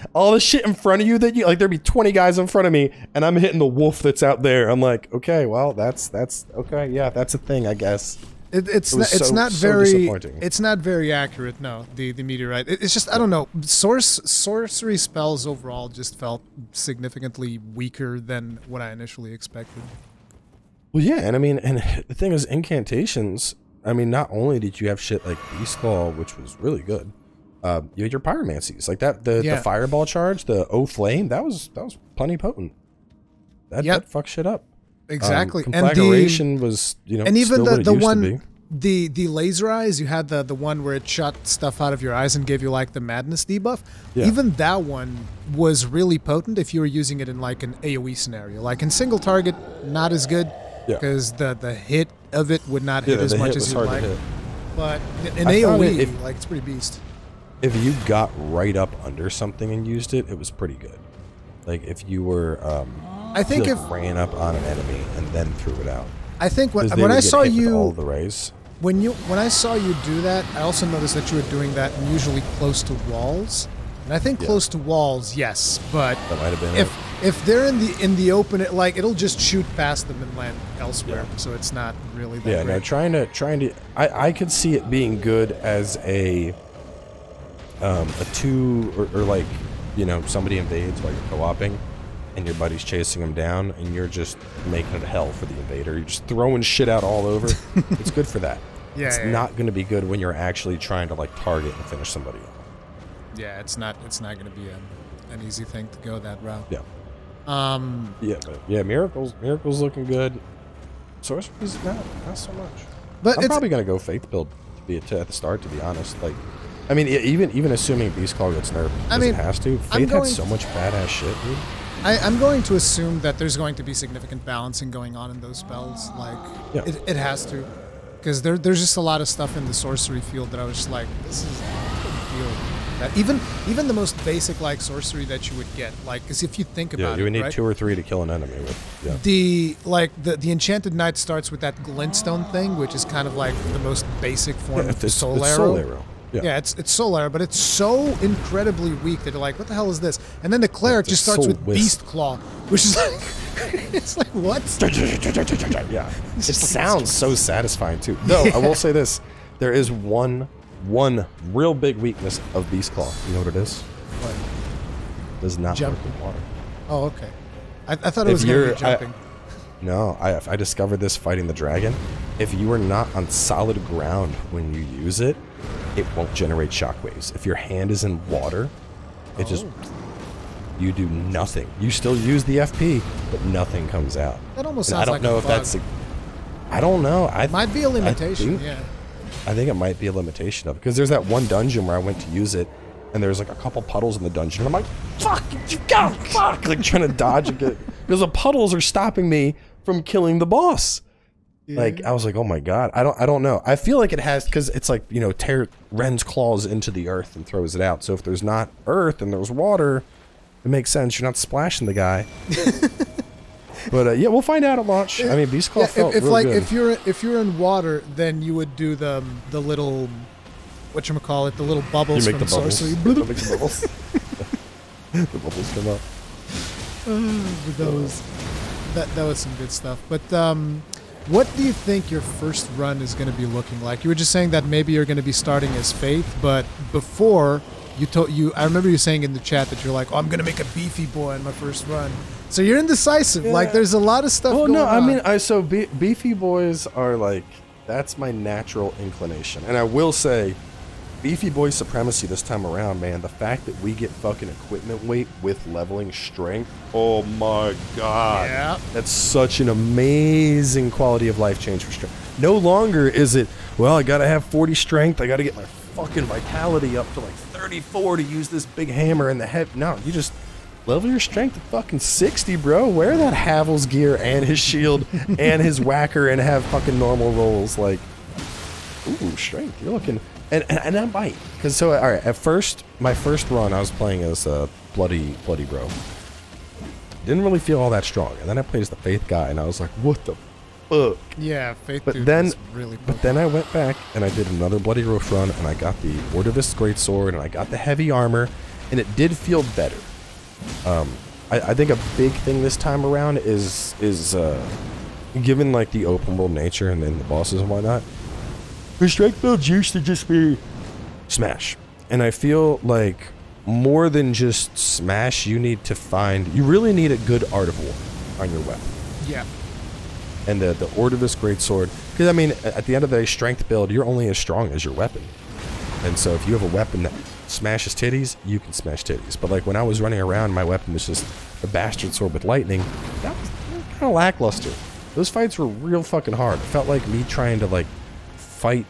in front of you that you like, there'd be 20 guys in front of me, and I'm hitting the wolf that's out there. I'm like, okay, well, that's okay, yeah, that's a thing, I guess. It's not very accurate. No, the meteorite. It's just I don't know. Sorcery spells overall just felt significantly weaker than what I initially expected. Well, yeah, and I mean, and the thing is, incantations. I mean, not only did you have shit like Beast Claw, which was really good. You had your pyromancies like that, the fireball charge, the flame. That was plenty potent. That fucked shit up. Exactly. Conflagration was, and even the one, the laser eyes. You had the one where it shot stuff out of your eyes and gave you like the madness debuff. Yeah. Even that one was really potent if you were using it in like an AOE scenario. Like in single target, not as good because the hit of it would not hit as much as you'd like. But in AOE, like it's pretty beast. If you got right up under something and used it, it was pretty good. Like if you were, I think if ran up on an enemy and then threw it out. I think when I saw you, all the rays. When I saw you do that, I also noticed that you were doing that usually close to walls. And I think close to walls, yes, but that might have been if they're in the open, it'll just shoot past them and land elsewhere. Yeah. So it's not really that great. No, trying to, I could see it being good as a 2 or like, somebody invades while you're co-oping and your buddy's chasing them down and you're just making it hell for the invader. You're just throwing shit out all over. It's good for that. It's not going to be good when you're actually trying to like target and finish somebody off. Yeah, it's not going to be an easy thing to go that route. Yeah. Miracles looking good. Sorcery's not so much. But I'm probably going to go faith build at the start, to be honest. Like, I mean, even assuming Beast Claw gets nerfed, it has to. Faith had so much badass shit, dude. I'm going to assume that there's going to be significant balancing going on in those spells. Like, it has to. Because there's just a lot of stuff in the sorcery field that I was just like, this is feel that even the most basic like sorcery that you would get, like, because if you think about it, you would need 2 or 3 to kill an enemy with. The Enchanted Knight starts with that glintstone thing, which is kind of like the most basic form of the soul arrow. Yeah, it's soul arrow, but it's so incredibly weak that you're like, what the hell is this? And then the cleric just starts with Beast Claw, which is like, it's like, what? Yeah, it sounds so satisfying too. Though I will say this, there is one real big weakness of Beast Claw. You know what it is? What? It does not work in water. Oh, okay. I thought it was going to be jumping. No, I discovered this fighting the dragon. If you are not on solid ground when you use it, it won't generate shockwaves. If your hand is in water, it just, you do nothing. You still use the FP, but nothing comes out. That almost sounds like a bug. I don't know if that's I don't know. It might be a limitation, I think it might be a limitation of it. Because there's that one dungeon where I went to use it, and there's like a couple puddles in the dungeon. And I'm like, fuck, fuck, like trying to dodge and get, because the puddles are stopping me from killing the boss. Like, I was like, oh my god, I don't know. I feel like it has, because it's like, Ren's claws into the earth and throws it out. So if there's not earth and there's water, it makes sense. You're not splashing the guy. But yeah, we'll find out at launch. I mean, Beast Claw felt real good. If you're in water, then you would do the little, whatchamacallit, the little bubbles from sorcery. Make the bubbles. The bubbles come up. That was some good stuff. But what do you think your first run is going to be looking like? You were just saying that maybe you're going to be starting as Faith, but before I remember you saying in the chat that you're like, oh, I'm going to make a beefy boy in my first run. So you're indecisive. Yeah. Like there's a lot of stuff. Well, going no, on. I mean, beefy boys are like that's my natural inclination, and I will say, beefy boy supremacy this time around, man. The fact that we get fucking equipment weight with leveling strength. Oh my god. Yeah. That's such an amazing quality of life change for strength. No longer is it, well, I gotta have 40 strength, I gotta get my fucking vitality up to like 34 to use this big hammer in the head. No, you just level your strength to fucking 60, bro. Wear that Havel's gear and his shield and his whacker and have fucking normal rolls. Like, ooh, strength. You're looking, and I might. Because so, all right, at first, my first run, I was playing as bloody bro. Didn't really feel all that strong. And then I played as the Faith guy, and I was like, what the fuck? Yeah, Faith but dude then, was really but then I went back, and I did another Bloody Roof run, and I got the Ordovist's Greatsword, and I got the heavy armor, and it did feel better. I think a big thing this time around is given like the open world nature and then the bosses and whatnot, the strength builds used to just be smash, and I feel like more than just smash, you really need a good art of war on your weapon. Yeah. And the Ordovist's Greatsword, because I mean, at the end of the day, strength build, you're only as strong as your weapon, and so if you have a weapon that smashes titties, you can smash titties. But like when I was running around, my weapon was just a bastard sword with lightning. That was kind of lackluster. Those fights were real fucking hard. It felt like me trying to like fight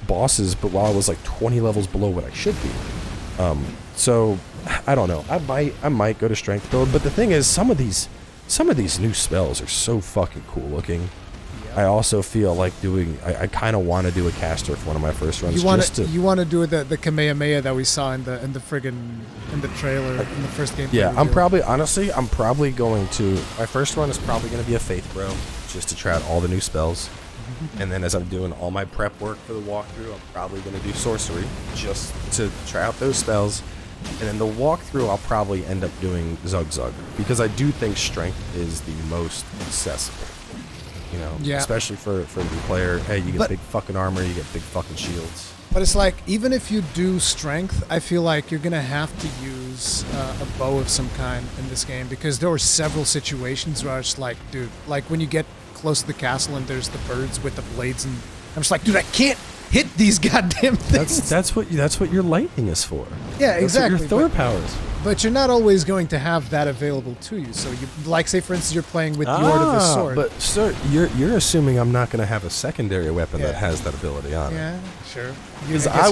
bosses, but while I was like 20 levels below what I should be. So I don't know. I might go to strength build, but the thing is, some of these new spells are so fucking cool looking. I also feel like I kind of want to do a caster for one of my first runs. You want to do the Kamehameha that we saw in the trailer in the first game. Yeah, I'm probably going to, my first run is probably going to be a Faith bro, just to try out all the new spells. And then as I'm doing all my prep work for the walkthrough, I'm probably going to do sorcery just to try out those spells. And then the walkthrough, I'll probably end up doing Zug Zug, because I do think strength is the most accessible. You know, yeah. Especially for the new player. Hey, you get big fucking armor, you get big fucking shields. But it's like, even if you do strength, I feel like you're going to have to use a bow of some kind in this game, because there were several situations where I was like, dude, like when you get close to the castle and there's the birds with the blades, and I'm just like, dude, I can't hit these goddamn things. That's what your lightning is for. Yeah, exactly. That's what your Thor powers. But you're not always going to have that available to you. So you, like, say for instance, you're playing with the Ordovist's sword. But sir, you're assuming I'm not going to have a secondary weapon that has that ability on it. Yeah, sure. Because I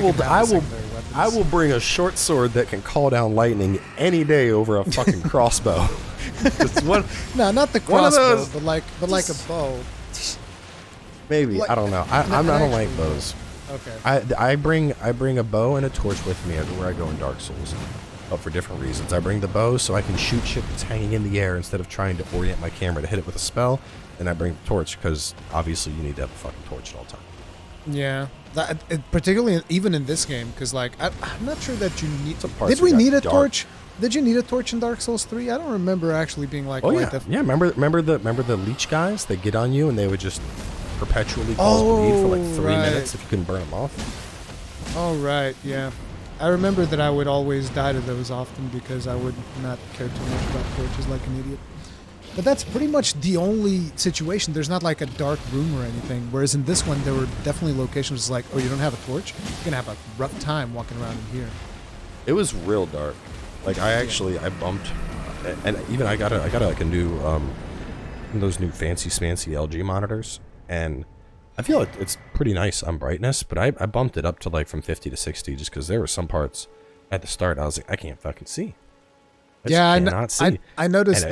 will bring a short sword that can call down lightning any day over a fucking crossbow. No, not the crossbow, but like a bow. Maybe, I don't know. I don't like bows. Okay. I bring a bow and a torch with me everywhere I go in Dark Souls, but for different reasons. I bring the bow so I can shoot shit that's hanging in the air instead of trying to orient my camera to hit it with a spell, and I bring the torch because obviously you need to have a fucking torch at all times. Yeah, particularly even in this game, because like I'm not sure that you need. Did we need a torch? Did you need a torch in Dark Souls 3? I don't remember actually being like. Oh yeah, yeah. Remember the leech guys? They get on you and they would just perpetually cause bleed for like 3 minutes if you couldn't burn them off. Oh right, yeah. I remember that I would always die to those often because I would not care too much about torches like an idiot. But that's pretty much the only situation. There's not like a dark room or anything. Whereas in this one, there were definitely locations like, oh, you don't have a torch? You're going to have a rough time walking around in here. It was real dark. Like I bumped, and even I got like a new, those new fancy LG monitors. And I feel like it's pretty nice on brightness, but I bumped it up to like from 50 to 60 just because there were some parts at the start I was like, I can't fucking see. I noticed and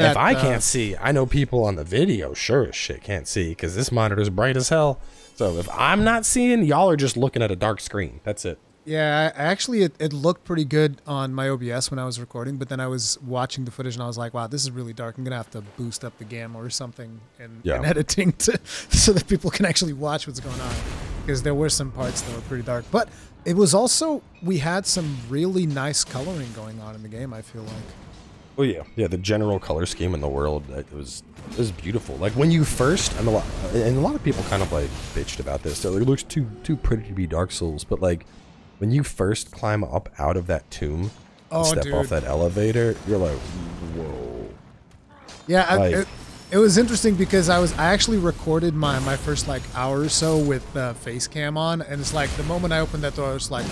that. If I can't see, I know people on the video sure as shit can't see because this monitor's bright as hell. So if I'm not seeing, y'all are just looking at a dark screen. That's it. Yeah, actually, it looked pretty good on my OBS when I was recording, but then I was watching the footage and I was like, wow, this is really dark. I'm going to have to boost up the gamma or something in editing so that people can actually watch what's going on, because there were some parts that were pretty dark. But it was also, we had some really nice coloring going on in the game, I feel like. Oh yeah, yeah. The general color scheme in the world, it was beautiful. Like when you first, and a lot of people kind of like bitched about this. So it looks too pretty to be Dark Souls, but like when you first climb up out of that tomb, and step off that elevator, you're like, whoa. Yeah, Like, it was interesting because I actually recorded my first like hour or so with face cam on, and it's like the moment I opened that door, I was like,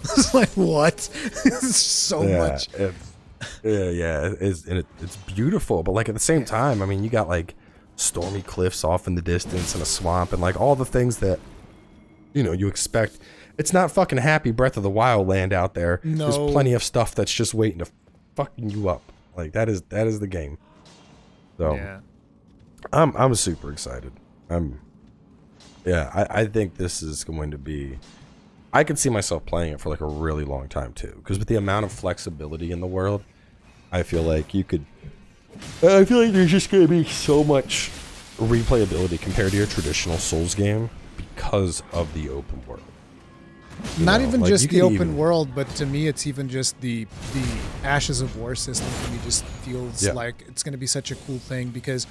it's like what? It's so much. It's beautiful, but like at the same time, I mean, you got like stormy cliffs off in the distance and a swamp and like all the things that you expect. It's not fucking happy Breath of the Wild land out there. No. There's plenty of stuff that's just waiting to fucking you up. Like that is the game. So yeah. I'm super excited. I think this is going to be. I could see myself playing it for like a really long time too, because with the amount of flexibility in the world, I feel like you could. I feel like there's just going to be so much replayability compared to your traditional Souls game because of the open world. Not even like just the open world, but to me, it's even just the Ashes of War system. To me, just feels like it's going to be such a cool thing, because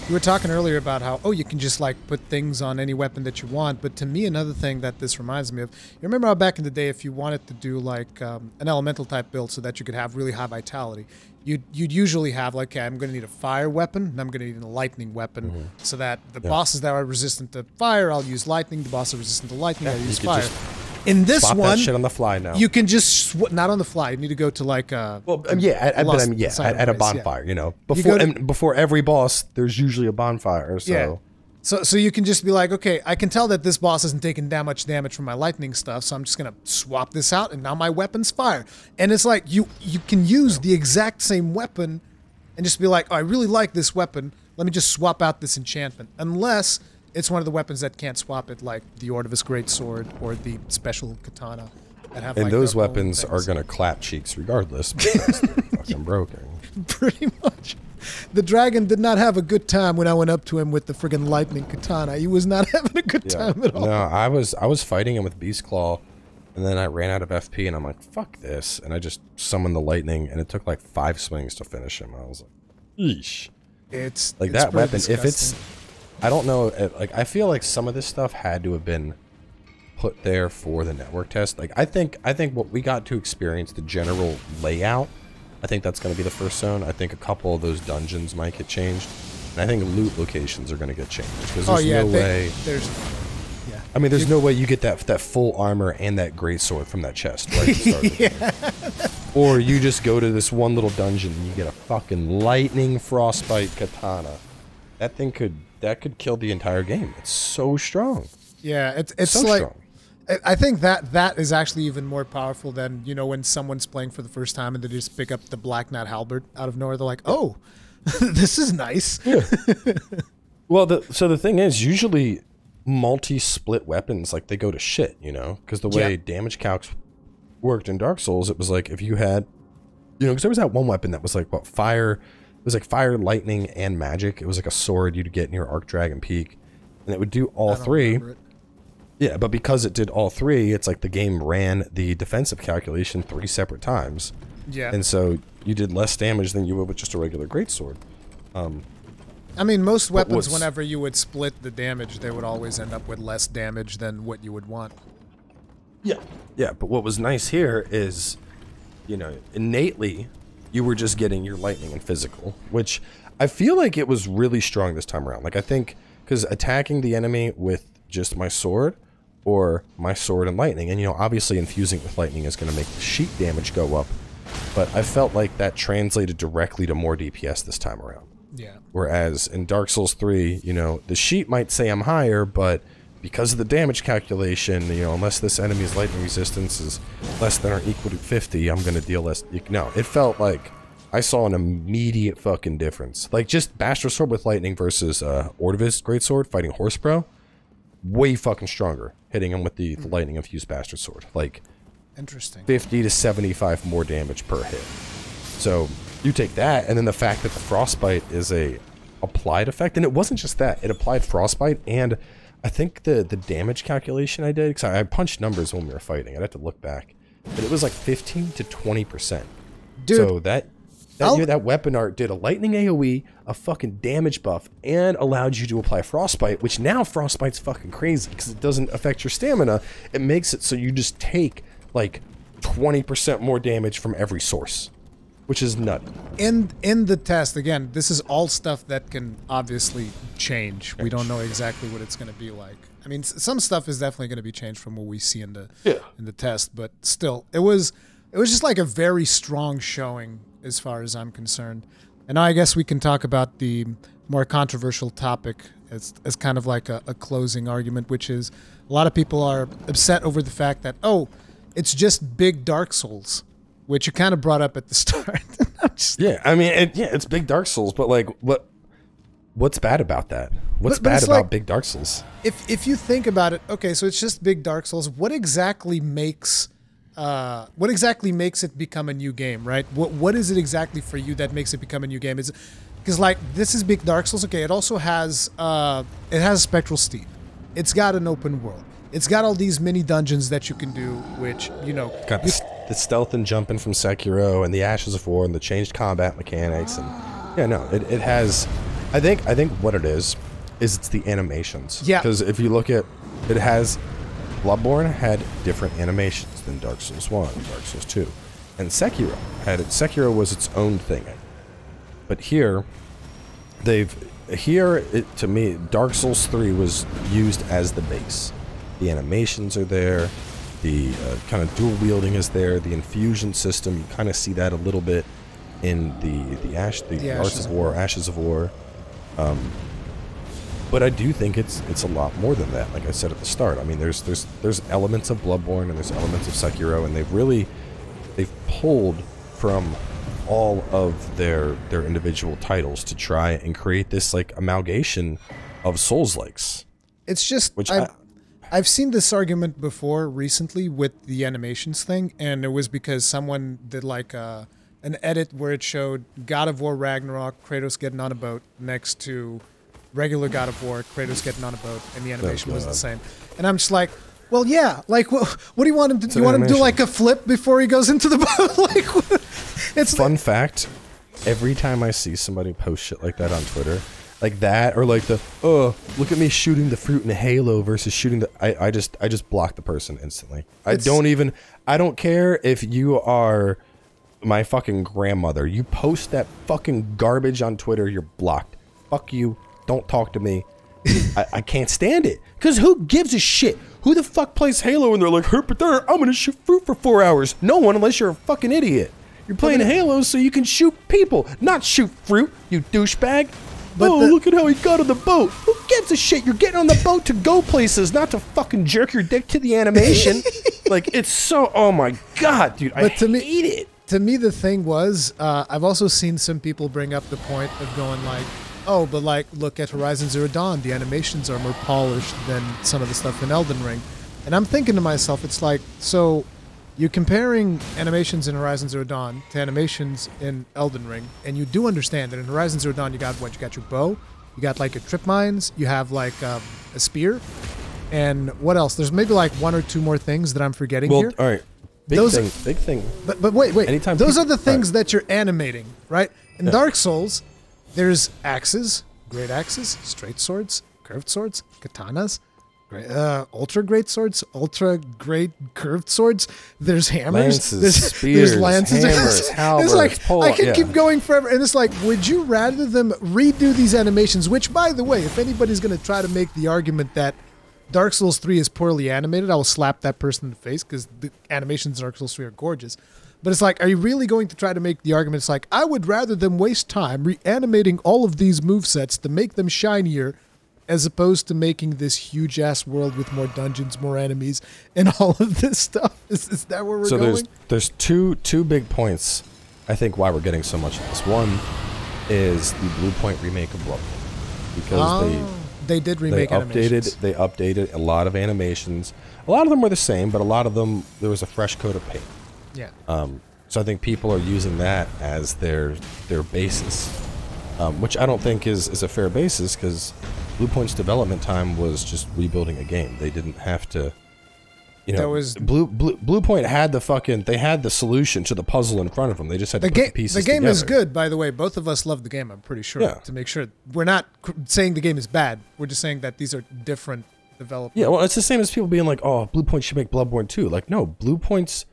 we were talking earlier about how you can just like put things on any weapon that you want. But to me, another thing that this reminds me of, you remember how back in the day, if you wanted to do like an elemental type build so that you could have really high vitality, you'd usually have like, okay, I'm going to need a fire weapon and I'm going to need a lightning weapon, so that the bosses that are resistant to fire, I'll use lightning. The bosses are resistant to lightning, I'll use fire. In this swap one, that shit on the fly now. You can just not on the fly. You need to go to like a at a bonfire. Before every boss, there's usually a bonfire. So so you can just be like, okay, I can tell that this boss isn't taking that much damage from my lightning stuff, so I'm just gonna swap this out, and now my weapon's fire. And it's like you can use the exact same weapon, and just be like, oh, I really like this weapon. Let me just swap out this enchantment, unless it's one of the weapons that can't swap it, like the Ordovis Greatsword or the special katana. That have, and like, those weapons are going to clap cheeks regardless because they're fucking broken. Pretty much. The dragon did not have a good time when I went up to him with the friggin' lightning katana. He was not having a good time at all. No, I was fighting him with Beast Claw, and then I ran out of FP, and I'm like, fuck this. And I just summoned the lightning, and it took like 5 swings to finish him. I was like, yeesh. It's that weapon, disgusting. if it's... I don't know, like, I feel like some of this stuff had to have been put there for the network test. Like, I think what we got to experience, the general layout, I think that's going to be the first zone. I think a couple of those dungeons might get changed. And I think loot locations are going to get changed. Because there's no way... I mean, there's no way you get that full armor and that greatsword from that chest right at the start of the game. Or you just go to this one little dungeon and you get a fucking lightning frostbite katana. That thing could kill the entire game. It's so strong. Yeah, it's so like strong. I think that is actually even more powerful than, when someone's playing for the first time and they just pick up the Black Knight halberd out of nowhere. They're like, oh, this is nice. Yeah. Well, so the thing is, usually multi-split weapons, like, they go to shit, because the way damage calcs worked in Dark Souls, it was like if you had, because there was that one weapon that was like, what, fire... It was like fire, lightning, and magic. It was like a sword you'd get near Archdragon Peak. And it would do all 3. Yeah, but because it did all 3, it's like the game ran the defensive calculation 3 separate times. Yeah. And so you did less damage than you would with just a regular greatsword. I mean, most weapons, whenever you would split the damage, they would always end up with less damage than what you would want. Yeah. Yeah, but what was nice here is, innately... you were just getting your lightning and physical, which I feel like it was really strong this time around. Like, I think, because attacking the enemy with just my sword, or my sword and lightning, and, obviously infusing with lightning is going to make the sheet damage go up, but I felt like that translated directly to more DPS this time around. Yeah. Whereas in Dark Souls 3, the sheet might say I'm higher, but because of the damage calculation, unless this enemy's lightning resistance is less than or equal to 50, I'm going to deal less. No, it felt like I saw an immediate fucking difference. Like, just Bastard Sword with lightning versus Ordovis Greatsword fighting Horse Bro, way fucking stronger, hitting him with the lightning infused Bastard Sword. Like, interesting. 50 to 75 more damage per hit. So, you take that, and then the fact that the Frostbite is a applied effect, and it wasn't just that, it applied Frostbite, and I think the damage calculation I did, because I punched numbers when we were fighting, I'd have to look back, but it was like 15 to 20%. Dude, so that weapon art did a lightning AoE, a fucking damage buff, and allowed you to apply Frostbite, which now Frostbite's fucking crazy, because it doesn't affect your stamina. It makes it so you just take like 20% more damage from every source. which is nutty. In the test, again, this is all stuff that can obviously change. We don't know exactly what it's going to be like. I mean, some stuff is definitely going to be changed from what we see in the test, but still, it was just like a very strong showing as far as I'm concerned. And now I guess we can talk about the more controversial topic as kind of like a closing argument, which is a lot of people are upset over the fact that, oh, it's just big Dark Souls, which you kind of brought up at the start. Yeah, I mean, it's big Dark Souls, but like, what's bad about that? What's bad about like, big Dark Souls? If you think about it, okay, so it's just big Dark Souls. What exactly makes it become a new game, right? What is it exactly for you that makes it become a new game? Is because like this is big Dark Souls. Okay, it also has Spectral Steep. It's got an open world. It's got all these mini dungeons that you can do, which got the stealth and jumping from Sekiro and the Ashes of War and the changed combat mechanics and it has. I think what it is it's the animations. Yeah. Because if you look at it, has Bloodborne had different animations than Dark Souls 1, Dark Souls 2, and Sekiro was its own thing. But here, to me, Dark Souls 3 was used as the base. The animations are there, the kind of dual wielding is there, the infusion system, you kind of see that a little bit in the Ashes of War. But I do think it's a lot more than that. Like I said at the start, I mean, there's elements of Bloodborne and there's elements of Sekiro, and they've pulled from all of their individual titles to try and create this like amalgamation of Souls-likes. It's just I've seen this argument before recently with the animations thing, and it was because someone did like an edit where it showed God of War Ragnarok, Kratos getting on a boat next to regular God of War, Kratos getting on a boat, and the animation was the same. And I'm just like, well, yeah, like, what do you want him to do? You want him to do like a flip before he goes into the boat? Like, it's fun fact, every time I see somebody post shit like that on Twitter, like that, or like look at me shooting the fruit in Halo versus shooting the, I just block the person instantly. I don't care if you are my fucking grandmother. You post that fucking garbage on Twitter, you're blocked. Fuck you. Don't talk to me. I can't stand it. Because who gives a shit? Who the fuck plays Halo and they're like, I'm going to shoot fruit for 4 hours? No one, unless you're a fucking idiot. You're playing Halo so you can shoot people, not shoot fruit, you douchebag. But look at how he got on the boat. Who gives a shit? You're getting on the boat to go places, not to fucking jerk your dick to the animation. Like, it's so, oh my God, dude, I hate it. To me, the thing was, I've also seen some people bring up the point of going like, oh, but like, look at Horizon Zero Dawn. The animations are more polished than some of the stuff in Elden Ring. And I'm thinking to myself, it's like, so you're comparing animations in Horizon Zero Dawn to animations in Elden Ring, and you do understand that in Horizon Zero Dawn, you got what? You got your bow, you got like your trip mines, you have like a spear, and what else? There's maybe like one or two more things that I'm forgetting here. All right. Big thing. But wait. Anytime those are the things that you're animating, right? In Dark Souls, there's axes, great axes, straight swords, curved swords, katanas, ultra great swords, ultra great curved swords. There's hammers, spears, there's lances, hammers, halberds, it's like I can keep going forever. And it's like, would you rather them redo these animations? Which, by the way, if anybody's going to try to make the argument that Dark Souls 3 is poorly animated, I will slap that person in the face, because the animations in Dark Souls 3 are gorgeous. But it's like, are you really going to try to make the argument? It's like, I would rather them waste time reanimating all of these movesets to make them shinier, as opposed to making this huge-ass world with more dungeons, more enemies, and all of this stuff. Is that where we're going? So there's two big points, I think, why we're getting so much of this. One is the Blue Point remake of Bloodborne. Because they did remake animations. They updated a lot of animations. A lot of them were the same, but a lot of them, there was a fresh coat of paint. Yeah. So I think people are using that as their basis, which I don't think is a fair basis, because Blue Point's development time was just rebuilding a game. They didn't have to, Blue Point had the solution to the puzzle in front of them. They just had to put the pieces together. The game is good, by the way. Both of us love the game, I'm pretty sure. Yeah. To make sure we're not saying the game is bad. We're just saying that these are different developments. Yeah, well, it's the same as people being like, "Oh, Blue Point should make Bloodborne 2." Like, no, Blue Point's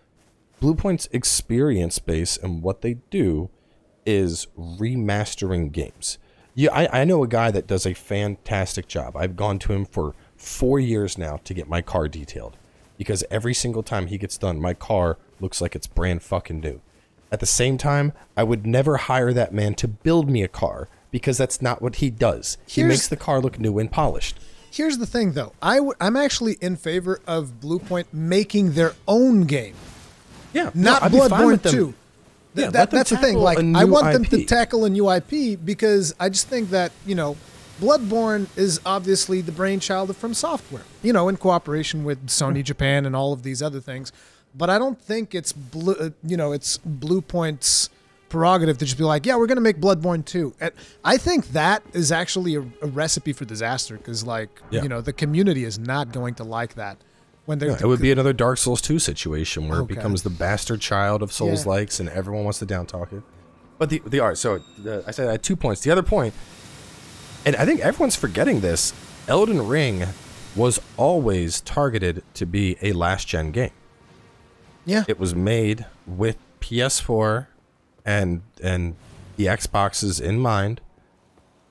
Bluepoint's experience base and what they do is remastering games. Yeah, I know a guy that does a fantastic job. I've gone to him for 4 years now to get my car detailed, because every single time he gets done, my car looks like it's brand fucking new. At the same time, I would never hire that man to build me a car, because that's not what he does. He makes the car look new and polished. Here's the thing, though. I'm actually in favor of Bluepoint making their own game. Yeah, not Bloodborne 2. Yeah, that's the thing. Like, I want them to tackle a new IP, because I just think that, you know, Bloodborne is obviously the brainchild of From Software, you know, in cooperation with Sony Japan and all of these other things. But I don't think it's it's Bluepoint's prerogative to just be like, yeah, we're going to make Bloodborne 2. And I think that is actually a recipe for disaster, because, like, you know, the community is not going to like that. When it would be another Dark Souls 2 situation where it becomes the bastard child of Souls likes and everyone wants to down talk it. But the art, so I said I had 2 points. The other point, and I think everyone's forgetting this, Elden Ring was always targeted to be a last-gen game. Yeah. It was made with PS4 and the Xboxes in mind,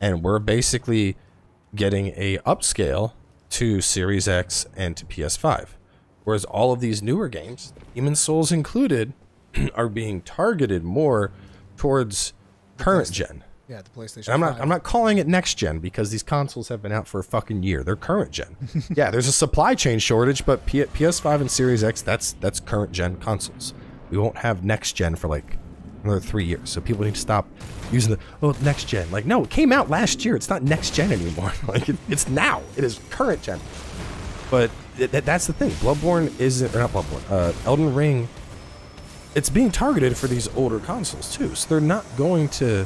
and we're basically getting a upscale to Series X and to PS5. Whereas all of these newer games, Demon's Souls included, are being targeted more towards current gen. Yeah, the PlayStation. And I'm not calling it next gen, because these consoles have been out for a fucking year. They're current gen. Yeah, there's a supply chain shortage, but PS5 and Series X, that's current gen consoles. We won't have next gen for like another 3 years. So people need to stop using next gen. Like, no, it came out last year. It's not next gen anymore. Like, it's now. It is current gen. But that's the thing. Bloodborne isn't, or not Bloodborne, Elden Ring, it's being targeted for these older consoles too. So they're not going to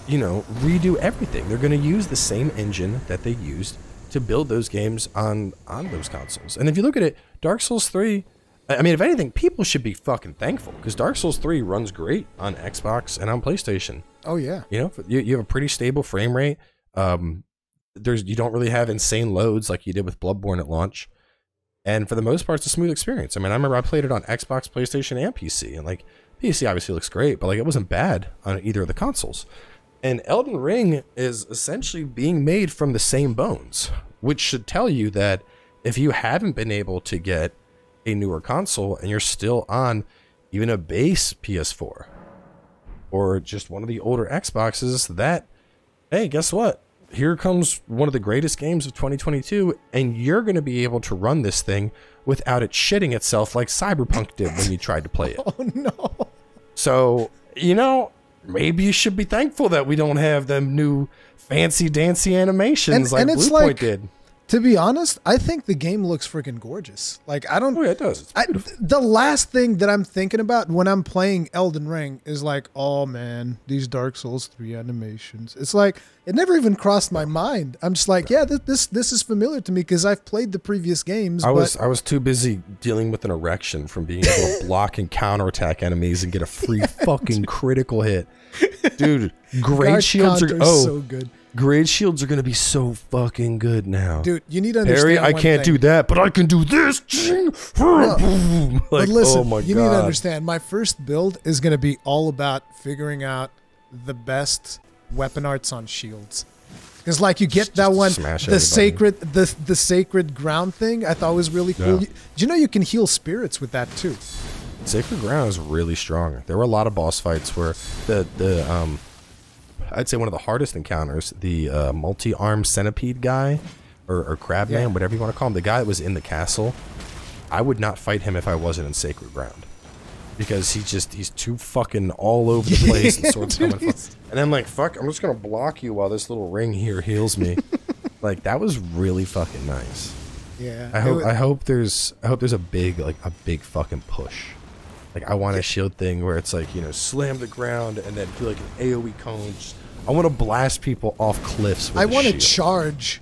you know, redo everything. They're going to use the same engine that they used to build those games on those consoles. And if you look at it, Dark Souls 3, I mean, if anything, people should be fucking thankful, because Dark Souls 3 runs great on Xbox and on PlayStation. Oh, yeah. You know, you have a pretty stable frame rate. You don't really have insane loads like you did with Bloodborne at launch. And for the most part, it's a smooth experience. I mean, I remember I played it on Xbox, PlayStation, and PC. And, like, PC obviously looks great, but, like, it wasn't bad on either of the consoles. And Elden Ring is essentially being made from the same bones, which should tell you that if you haven't been able to get a newer console and you're still on even a base PS4 or just one of the older Xboxes, that, hey, guess what? Here comes one of the greatest games of 2022, and you're going to be able to run this thing without it shitting itself like Cyberpunk did when you tried to play it. Oh, no. So, you know, maybe you should be thankful that we don't have them new fancy dancy animations like Bluepoint did. To be honest, I think the game looks freaking gorgeous. Like, I don't. Oh yeah, it does. It's the last thing that I'm thinking about when I'm playing Elden Ring is like, oh man, these Dark Souls 3 animations. It's like it never even crossed my mind. I'm just like, yeah, this is familiar to me because I've played the previous games. I was too busy dealing with an erection from being able to block and counterattack enemies and get a free fucking critical hit. Dude, great shields are so good. Great shields are going to be so fucking good now. Dude, you need to understand. Harry, I can't do that, but I can do this. No. Like, but listen, oh my God. You need to understand. My first build is going to be all about figuring out the best weapon arts on shields. Because, like, you get that one, the sacred ground thing. I thought was really cool. Yeah. Do you know you can heal spirits with that too? Sacred ground is really strong. There were a lot of boss fights where I'd say one of the hardest encounters, the multi-armed centipede guy, or crab man, whatever you want to call him, the guy that was in the castle, I would not fight him if I wasn't in sacred ground. Because he's too fucking all over the place, and swords coming from. And I'm like, fuck, I'm just going to block you while this little ring here heals me. Like, that was really fucking nice. Yeah. I hope there's a big fucking push. Like, I want a shield thing where it's like, you know, slam the ground and then do like an AoE cone. I want to blast people off cliffs with I want to charge.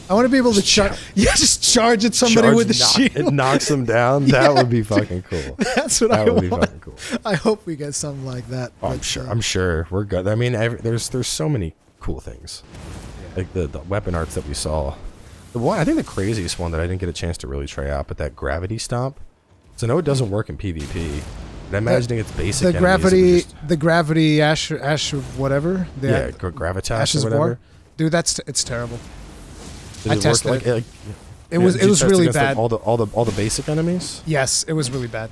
I want to be able to charge. Yeah, just charge at somebody with a shield. It knocks them down. That would be fucking cool. That's what I want. That would be fucking cool. I hope we get something like that. Oh, I'm sure. We're good. I mean, there's so many cool things. Yeah. Like the weapon arts that we saw. I think the craziest one that I didn't get a chance to really try out, but that gravity stomp. So I know it doesn't work in PvP, And imagining it's basic. The gravity ash whatever. Gravitas Ashes or whatever. War. Dude, it's terrible. Did I it tested work it. It was really bad. Like, all the basic enemies. Yes, it was really bad.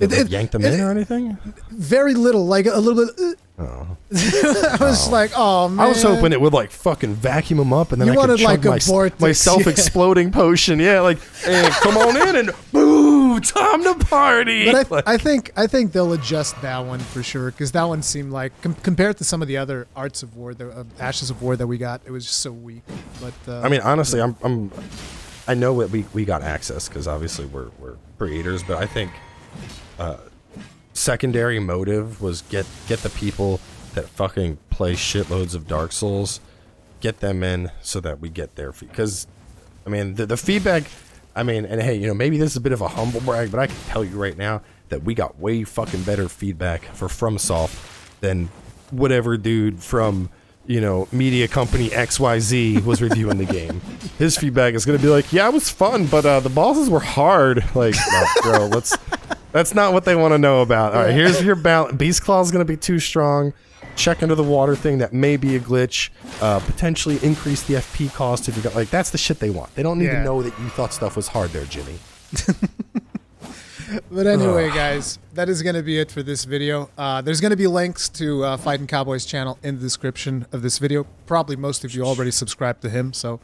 It yanked them in or anything? Very little, like a little bit. Oh. I was like, oh man. I was hoping it would like fucking vacuum them up, and then I could chug like my self-exploding potion. Yeah, like, hey, come on in and boo, time to party. But I think they'll adjust that one for sure, because that one seemed like compared to some of the other Arts of War, the Ashes of War that we got, it was just so weak. But I mean, honestly, I know that we got access because obviously we're creators, but I think. Secondary motive was get the people that fucking play shitloads of Dark Souls, get them in so that we get their feedback. Because, I mean, the feedback, I mean, and hey, you know, maybe this is a bit of a humble brag, but I can tell you right now that we got way fucking better feedback for FromSoft than whatever dude from, you know, media company XYZ was reviewing the game. His feedback is going to be like, yeah, it was fun, but the bosses were hard. Like, no, bro, that's not what they want to know about. All right, here's your balance. Beast Claw is going to be too strong. Check under the water thing. That may be a glitch. Potentially increase the FP cost if you got like that's the shit they want. They don't need to know that you thought stuff was hard there, Jimmy. But anyway, guys, that is going to be it for this video. There's going to be links to Fighting Cowboy's channel in the description of this video. Probably most of you already subscribed to him, so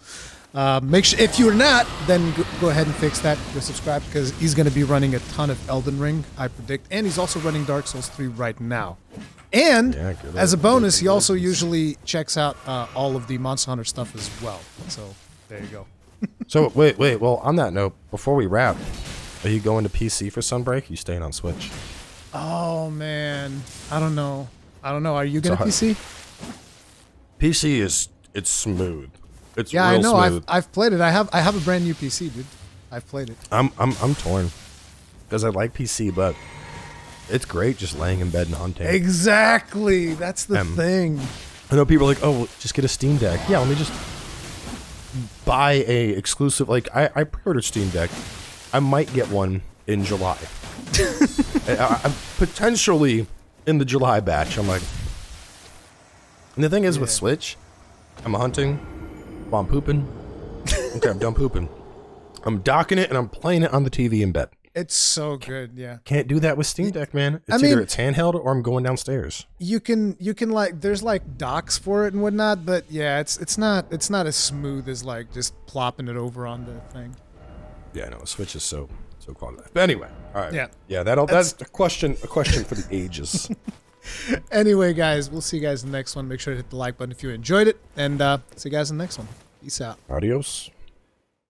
make sure if you're not, then go ahead and fix that. Go subscribe because he's going to be running a ton of Elden Ring, I predict, and he's also running Dark Souls 3 right now. And as a bonus, he also usually checks out all of the Monster Hunter stuff as well. So there you go. So wait. Well, on that note, before we wrap. Are you going to PC for Sunbreak? Or are you staying on Switch? Oh man, I don't know. Are you gonna PC? PC it's smooth. It's yeah, real I know. smooth. I've played it. I have a brand new PC, dude. I've played it. I'm torn because I like PC, but it's great just laying in bed and hunting. Exactly. That's the thing. I know people are like, oh, well, just get a Steam Deck. Yeah, let me just buy a exclusive. Like I pre-ordered Steam Deck. I might get one in July. I'm potentially in the July batch. I'm like, and the thing is with Switch, I'm hunting while I'm pooping. Okay, I'm done pooping. I'm docking it and I'm playing it on the TV in bed. It's so good, yeah. Can't do that with Steam Deck, man. It's either it's handheld or I'm going downstairs. You can like there's like docks for it and whatnot, but yeah, it's not as smooth as like just plopping it over on the thing. Yeah, no, Switch is so quality. But anyway, all right. Yeah, that's a question for the ages. Anyway, guys, we'll see you guys in the next one. Make sure to hit the like button if you enjoyed it, and see you guys in the next one. Peace out. Adios.